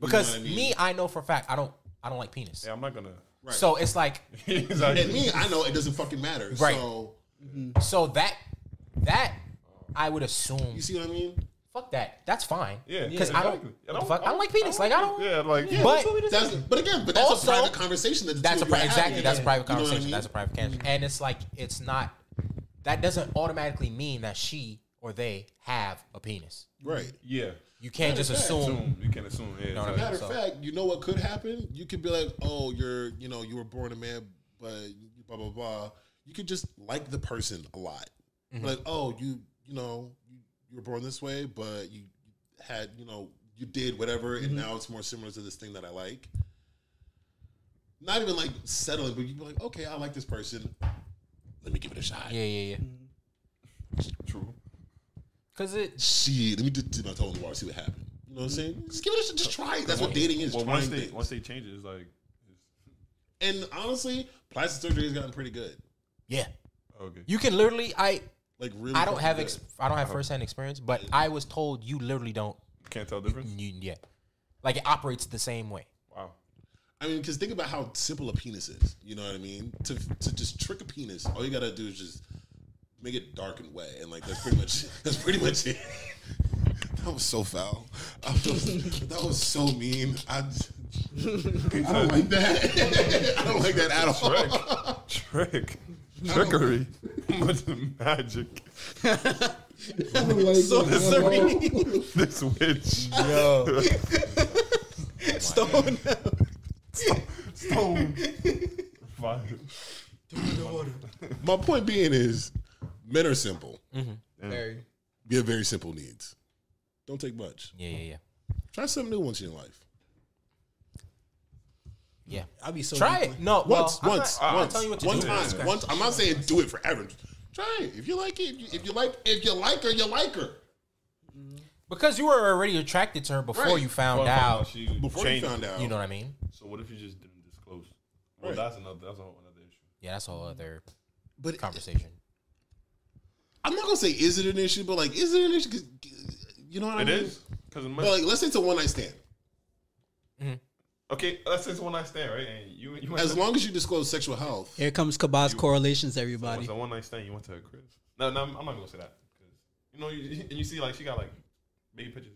Because I know for a fact, I don't like penis. Yeah, I'm not gonna. Right. So it's like, and me, I know it doesn't fucking matter. Right. So, so that I would assume. You see what I mean? Fuck that. That's fine. Yeah, because exactly. I don't like penis. Like I don't. Yeah, like But that's also, a private conversation. That's a exactly. That's a private You know what I conversation. mean? That's a private conversation. And it's like it's not. That doesn't automatically mean that she or they have a penis. Right. Yeah. You can't just assume. You can't assume. Yeah. No, Matter of fact, you know what could happen? You could be like, oh, you were born a man, but blah blah blah. You could just like the person a lot. Like, oh, you were born this way, but you had, you did whatever, and now it's more similar to this thing that I like. Not even like settling, but you'd be like, okay, I like this person. Let me give it a shot. Yeah. True. Because it. Shit, let me just dip my toe in the water, see what happens. You know what I'm saying? Just give it a shot. Just try it. That's what dating is. Well, trying once they change it, it's like. And honestly, plastic surgery has gotten pretty good. Yeah. Okay. You can literally. Really. I don't have firsthand experience, but I was told you literally don't. Can't tell the difference. Yeah. Like it operates the same way. Wow. I mean, because think about how simple a penis is. You know what I mean? To just trick a penis, all you gotta do is just make it dark and wet, and like that's pretty much it. That was so foul. That was so mean. I don't like that. I don't like that at all. Trickery. Magic. Sorcery. This witch. Yo. Stone. Fire. My point being is, men are simple. Very. We have very simple needs. Don't take much. Yeah. Try something new once in your life. Yeah. I'll be so Try it. No, Once. I'm telling you what to One do. time. Once. I'm not saying do it forever. Try it. If you like it, if you like her, you like her. Because you were already attracted to her before you found out. Before you found out. You know what I mean? So what if you just didn't disclose? Well, Right. that's a whole another issue. Yeah, that's a whole other But conversation. I'm not gonna say is it an issue, but like, is it an issue? 'Cause, you know what I It mean? is because But like, let's say it's a one night stand. okay, let's say it's one night stand, right? And you went As to, long as you disclose sexual health. Here comes Kabah's correlations, so everybody. it's a one night stand. You went to her crib. No, I'm not gonna say that because and you see like she got like baby pictures.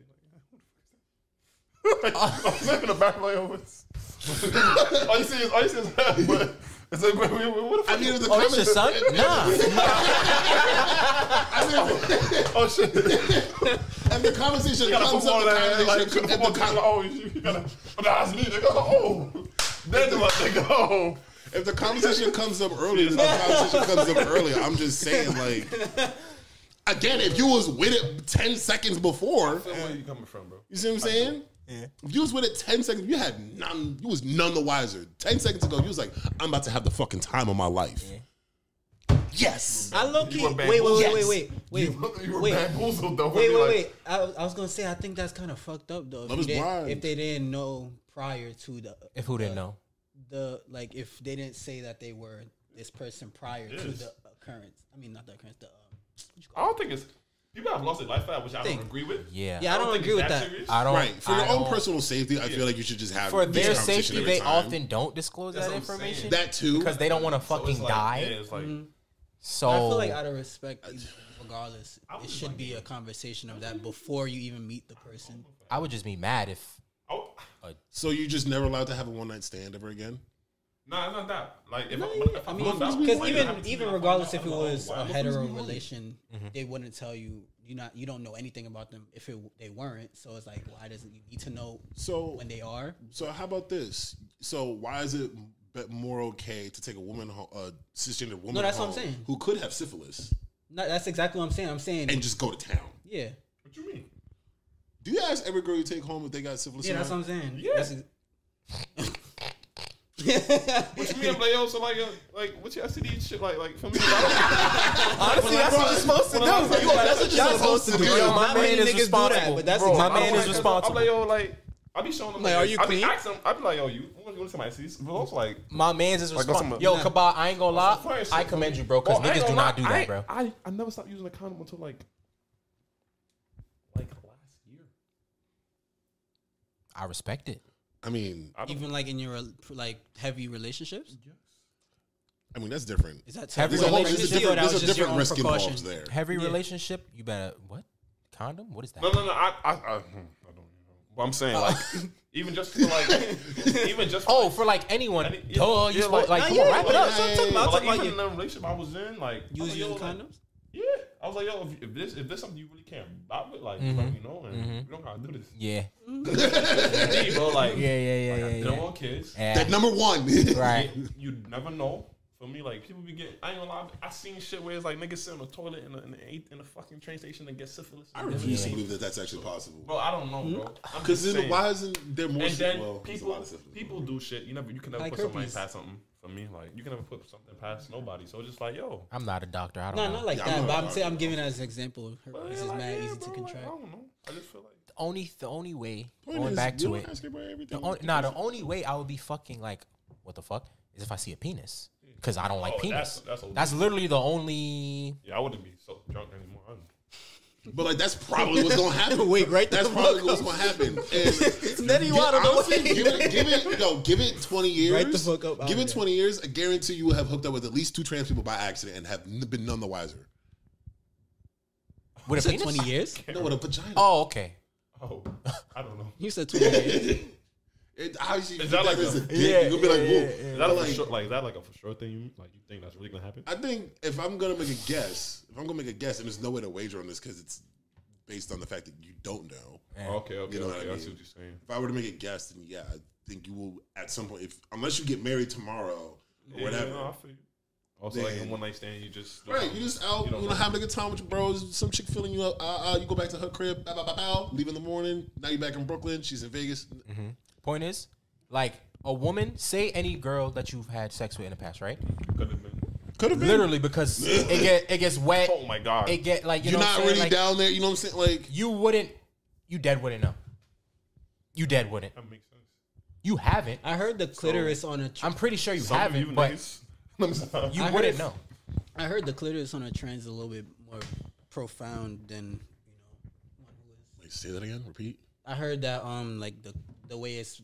You're like, I'm saying in the back of my office. All you see is that, but it's like, what the fuck? I mean, if the Oh, it's your son? Nah. Oh shit! And the conversation You gotta comes put up. all that, like, the football team, oh, you gotta, oh, that's me. They go, oh, that's what they go. If the conversation comes up earlier, I'm just saying, like, again, if you was with it 10 seconds before, Where you coming from, bro? you see what I'm saying? Yeah. If you was with it 10 seconds, you was none the wiser. 10 seconds ago, you was like, I'm about to have the fucking time of my life. Yeah. Yes. I low key. You were Wait. You were bamboozled though. Wait. I was gonna say I think that's kind of fucked up though. If they didn't know prior to the. If who didn't know? If they didn't say that they were this person prior to the occurrence. I mean, not the occurrence. I don't think it's. People have lost their lifestyle, which I don't agree with. Yeah. I don't agree with that. Serious. I don't. Right. For your own don't- personal safety, I feel like you should just have For this their conversation safety, every they time. often don't disclose That's that what I'm saying. information. That too. Because they don't want to So fucking it's like, die. Yeah, it's like. So I feel like out of respect, regardless, it should be a conversation of that before you even meet the person. I would just be mad if. Oh, So you just never allowed to have a one night stand ever again? no, it's not that. Like if I mean, because even regardless if it was a hetero relation, they wouldn't tell you. You don't know anything about them if they weren't. So it's like, why doesn't you need to know when they are? So how about this? So why is it more okay to take a woman, a cisgender woman, No, that's home what I'm saying. who could have syphilis, No, that's exactly what I'm saying. I'm saying, and just go to town? yeah, What you mean? Do you ask every girl you take home if they got syphilis? yeah, or that's what not? I'm saying. Yeah. What you mean? I'm like, yo, so like what's your STD and shit like for me? honestly, that's what you're supposed to do. That's what you're supposed to do. Yo, my Not many man is niggas do that, responsible. but that's Bro, exactly my man what is I'm responsible. I'm like, yo, like I be showing them. Like, are you I clean? be asking them. I be like, yo, you want to somebody sees? But also like, My man's is Like, go responsible. somewhere. Yo, Kabah, I ain't gonna lie. fire shit, I commend you, bro, because Bro, I ain't niggas do gonna not do lie, that, bro. I never stopped using a condom until like last year. I respect it. I mean, Even like in your like heavy relationships. Yes. I mean, that's different. Is that Heavy type of relationship? relationship or that was There's a just your different own risk precaution? involved there. Heavy relationship, you better what? Condom? What is that? No. I don't know. But I'm saying like even just for like For like anyone. Any- yeah, Duh, you yeah, supposed, like- come on, wrap it up. That's what I'm talking about. like, I'm talking even about in the relationship I was in, like you I was was using like, condoms? yeah, I was like, yo, if this something you really care about with, like, you know, and we don't gotta do this. Yeah. Indeed, bro, like, Yeah. I don't want kids. That number one. Right. You never know. For me, like people be getting. I ain't gonna lie. I seen shit where it's like niggas sit on the toilet in the fucking train station and get syphilis. I refuse to believe that that's actually possible. Bro, I don't know, bro. Because then why isn't there more? And then well, there's a lot of syphilis. people do shit. You can never Like put somebody herpes. past something. For me, like you can never put something past nobody. So it's just like, yo, I'm not a doctor. I don't No, know. not like Yeah, that. I'm But not I'm saying I'm arguing. giving it as an example. Herpes is like, mad yeah, easy to bro, like, contract. I don't know. I just feel like The only way, Point going is, back you to don't it, ask about everything. the only way I would be fucking like, what the fuck, is if I see a penis. Because I don't like penis. that's literally the only. yeah. I wouldn't be so drunk anymore. But like that's probably what's gonna happen. Wait, right? That's probably what's gonna happen. And Then you out of the honestly, way. give it 20 years. Right the fuck up out Give it there. 20 years. I guarantee you will have hooked up with at least 2 trans people by accident and have been none the wiser. With a You said penis? 20 years? No, with a vagina. Oh, okay. Oh, I don't know. You said 20 years. Obviously, Is that like as a- a dick, you're gonna be like, whoa. Is that a for sure? Like is that like a for sure thing? You think that's really gonna happen? I think if I'm gonna make a guess, and there's no way to wager on this because it's based on the fact that you don't know. Okay. You know what I I mean? see what you're saying. If I were to make a guess, then yeah, I think you will at some point. Unless you get married tomorrow or whatever. Yeah, no, I feel you. Also, like Then- in one night stand, you just Right, you just out, having a good time with your bros. Some chick filling you up. You go back to her crib. Bow, bow, bow, bow, leave in the morning. Now you're back in Brooklyn. She's in Vegas. Point is, like, a woman, say any girl that you've had sex with in the past, right? could have been. Could have been. Literally, because it gets wet. Oh my god! It get like you You're know not what I'm saying? really Like, down there. You know what I'm saying? Like you dead wouldn't know. You dead wouldn't. That makes sense. You haven't. I heard the clitoris on a. I'm pretty sure you Some of haven't, you but niggas. you I wouldn't heard- know. I heard the clitoris on a trans is a little bit more profound than one who is. wait, say that again. Repeat. I heard that like the way it's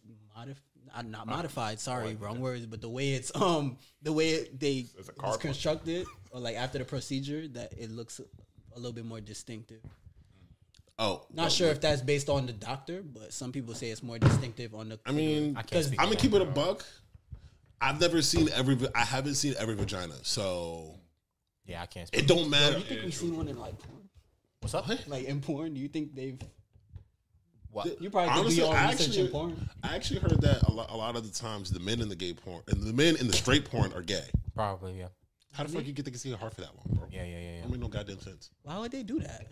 not modified. Sorry, wrong words. But the way it's they It's a car it's constructed or like after the procedure that it looks a little bit more distinctive. Oh, Not sure if that's based on the doctor, but some people say it's more distinctive on the. I mean, I can't speak I'm to gonna that. keep it a buck. I've never seen I haven't seen every vagina, so Yeah, I can't speak. it don't matter. you think we've seen one in like porn? What's up? Like in porn, do you think they've? What? You probably Honestly, do your I research in porn. actually heard that a lot of the times the men in the gay porn and the men in the straight porn are gay. Probably, yeah. How the fuck you get to see a heart for that long, bro? Yeah. That make no goddamn sense. Why would they do that?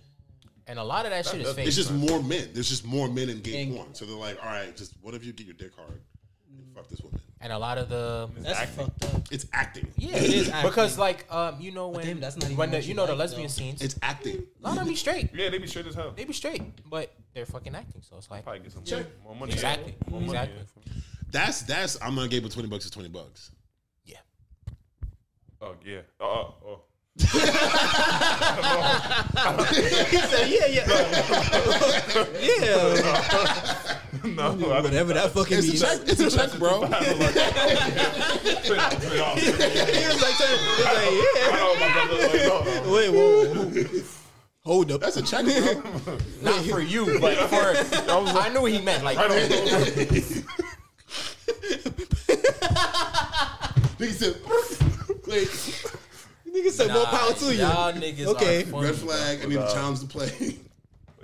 And a lot of that shit is fake. It's just more men. There's just more men in gay And- porn. So they're like, all right, just what if you get your dick hard and fuck this woman? And a lot of the That's fucked up. It's acting. yeah, It is acting. because like you know when damn, that's not even when the what you you know the like, lesbian though. scenes, It's acting. a lot of them be straight. Yeah, they be straight as hell. They be straight, but they're fucking acting. So it's like Probably get some more money. Exactly. Yeah. More money, Exactly. yeah. That's I'm gonna give it $20 is $20. yeah. Oh yeah. Oh. He said, yeah. No, Whatever that fucking It's a means. check. It's a check, bro. He was like, yeah. Wait, whoa. Hold up. That's a check, bro. Not for you, but for I knew what he meant. Like Nigga said, wait, Nigga said more power to you. Y'all niggas Okay. are funny, red flag. I need a challenge to play.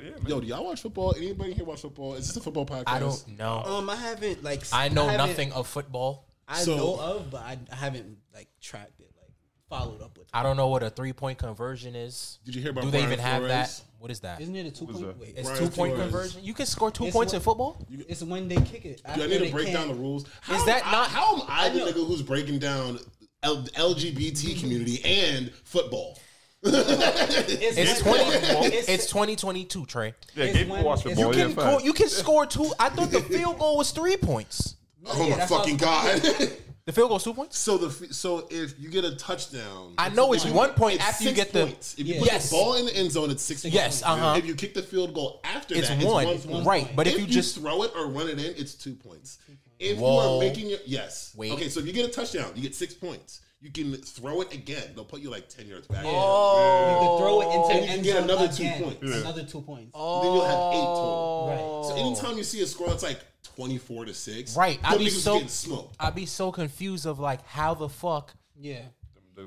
Yeah, man. Yo, do y'all watch football? Anybody here watch football? Is this a football podcast? I don't know. I haven't like. I know haven't- nothing of football. I So- know of, but I haven't like tracked it, like followed up with it. I don't know what a 3-point conversion is. Did you hear about Do they Brian even have Flores? that? What is that? Isn't it a 2 point? that? Wait, It's Brian 2-point Flores. conversion. You can score 2 It's points what- in football. it's when they kick it. Do I need to break down the rules? How that am not- How am I the I know. nigga who's breaking down the LGBT community and football? It's It's it's 2022, Trey. Yeah, It's gay people when- watch it's- football. You Yeah, can facts. you can score 2. I thought the field goal was 3 points. Oh Yeah, my that's what fucking I was- god! The field goal is 2 points. So if you get a touchdown, I know it's 1 point it's after you 6 get the. points. If you Yeah. put Yes. the ball in the end zone, it's 6 Yes, points. uh-huh. If you kick the field goal after It's that, one. it's 1 point. Right, but if you just- throw it or run it in, it's 2 points. If you are making your okay, so if you get a touchdown, you get 6 points. You can throw it again. They'll put you like 10 yards back. You can throw it into and you can get another 2 points. Another 2 points. Then you'll have 8 total. Right. So anytime you see a score that's like 24-6, right? I'd be so confused of like how the fuck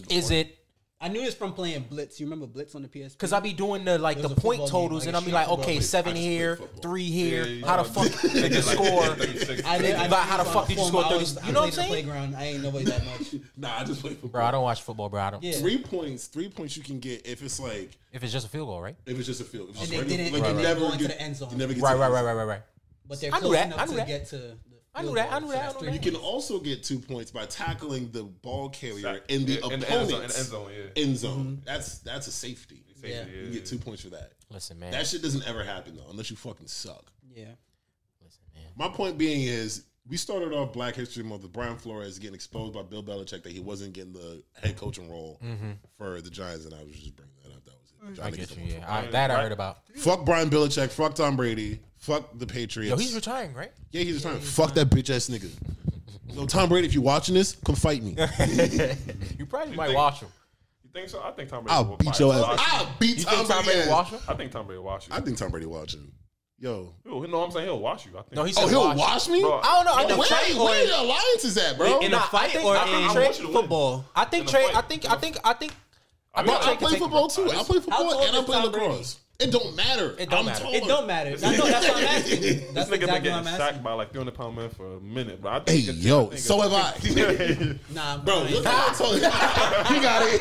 is it? I knew this from playing Blitz. You remember Blitz on the PSP? Because I be doing the point totals, and I'll be like, okay, 7 here, 3 here. How the fuck did you score? How the fuck did you score 30? You know what I'm saying? Playground. I ain't nobody that much. Nah, I just play football. Bro, I don't watch football, bro. I don't. 3 points you can get if it's like if it's just a field goal, right? If it's just a field. And they didn't go into the end zone. You never get right. But they're close enough to get to. I knew that. You can also get 2 points by tackling the ball carrier in the opponent's end zone. That's a safety. You get 2 points for that. Listen, man. That shit doesn't ever happen though, unless you fucking suck. Yeah. Listen, man. My point being is, we started off Black History Month with Brian Flores getting exposed by Bill Belichick that he wasn't getting the head coaching role for the Giants, and I was just bringing that up. That was it. I get you. Yeah, I heard about. Fuck Brian Belichick. Fuck Tom Brady. Fuck the Patriots. Yo, he's retiring, right? Yeah, he's retiring. Fuck that bitch ass nigga. So Tom Brady, if you're watching this, come fight me. You probably might watch him. You think so? I think Tom Brady. I'll beat your ass. I'll beat Tom Brady. Watch him? I think Tom Brady will watch you. I think Tom Brady watching. Yo. No, I'm saying he'll watch you. I think. No, he said he'll watch me? Bro, I don't know. Where the alliance is at, bro? In a fight or in football? I think Trey. I think. I play football too. I play football and I play lacrosse. It don't matter. It don't matter. That's what I'm asking. That's nigga exactly been what I'm getting asking. sacked by like 300-pound man for a minute, bro. I Hey, think yo, so have I. Nah, bro, look how tall he got it.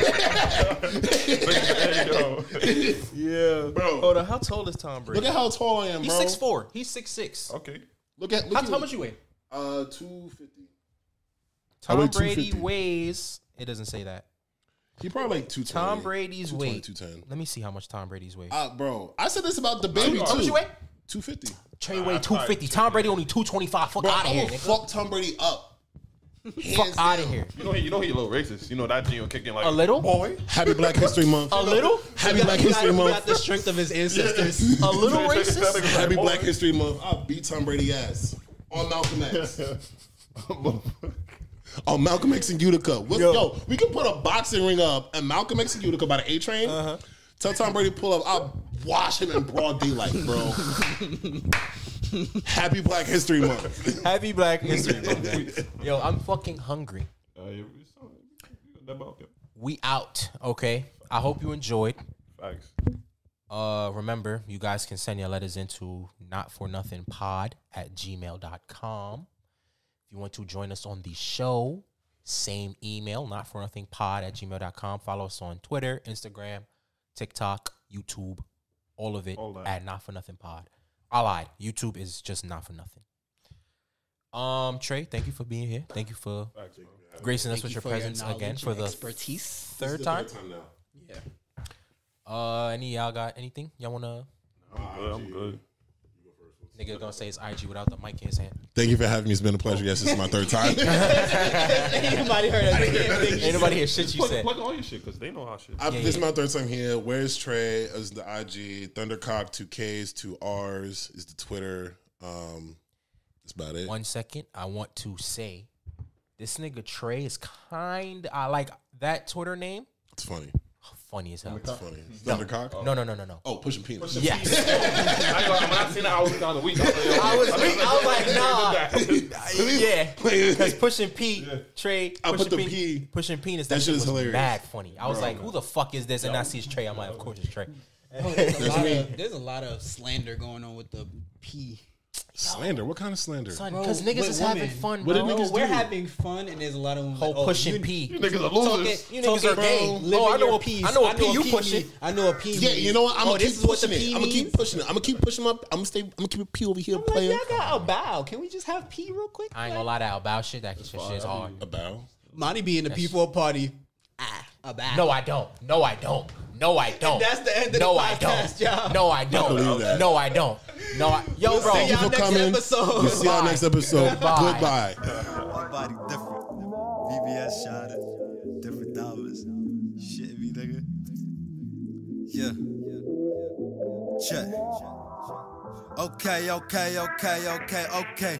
Yeah, bro. Hold on, how tall is Tom Brady? Look at how tall I am, bro. He's 6'4". He's 6'6". Okay. Look at how much you weigh? 250. Tom Brady weighs. It doesn't say that. He probably like 220. Tom Brady's weight. 210. Let me see how much Tom Brady's weight. Bro, I said this about the baby too. How much you weigh? 250. Trey weigh 250. Tom Brady only 225. Fuck out of here. Fuck Tom Brady up. Fuck out of here. You know he a little racist. You know that gene will kick in like a little. Boy, Happy Black History Month. A little. Happy Black History Month. Got the strength of his ancestors. A little racist. Happy Black History Month. I'll beat Tom Brady ass on Malcolm X. On Malcolm X and Utica. Yo, we can put a boxing ring up and Malcolm X and Utica by the A train. Tell Tom Brady pull up. I'll wash him in broad daylight, bro. Happy Black History Month. Happy Black History Month. Yo, I'm fucking hungry. We out. Okay. I hope you enjoyed. Thanks. Remember, you guys can send your letters into notfornothingpod@gmail.com. If you want to join us on the show, same email, notfornothingpod@gmail.com. Follow us on Twitter, Instagram, TikTok, YouTube, all of it at notfornothingpod. I lied. YouTube is just Not For Nothing. Trey, thank you for being here. Thank you for gracing us with your presence again for the expertise. Third time. Now. Yeah. Any y'all got anything y'all wanna? I'm good. Nigga gonna say his IG without the mic in his hand. Thank you for having me. It's been a pleasure. Yes, this is my third time. Anybody heard of it? Ain't nobody hear shit you said. Plug all your shit because they know how shit. This is my third time here. Where's Trey? Is the IG. Thundercock 2Ks 2Rs is the Twitter. That's about it. 1 second. I want to say this nigga Trey is I like that Twitter name. It's funny. Funny as hell. It's funny. Thundercock? No. Oh, pushing penis. Yes. When I seen that, I was kind of weak. I was like, nah. Yeah. Because pushing P, Trey, I put the P. Pushing penis. That shit is was hilarious. Mad funny. I was like, who the fuck is this? And I see it's Trey. I'm like, of course it's Trey. There's a lot of slander going on with the P. Slander? What kind of slander? Son, because niggas is having fun, What bro. did niggas We're do? having fun, and there's a lot of women Whole pushing P. You niggas are losers. You niggas are gay. I know a P. I know a P you pushing. I know a P. Yeah, you know what? I'm gonna this keep is what the pushing P it. I'm gonna keep means? pushing it. I'm gonna keep pushing up. I'm gonna keep a P over here, Like, player. y'all got a bow. Can we just have P real quick? I ain't gonna lie to Al Bow shit. That shit is hard. A bow. Monty be in the P for a party. A bow. No, I don't. No, I don't. No, I don't. That's the end of no, the I podcast, don't. y'all. No, I don't. believe that. No, I don't. No, Yo, bro. see Thank you y'all for next coming. episode. We'll see y'all next episode. Goodbye. Goodbye. My body different. VVS shot it. Different dollars. Shit me, nigga. Yeah. Check. Okay.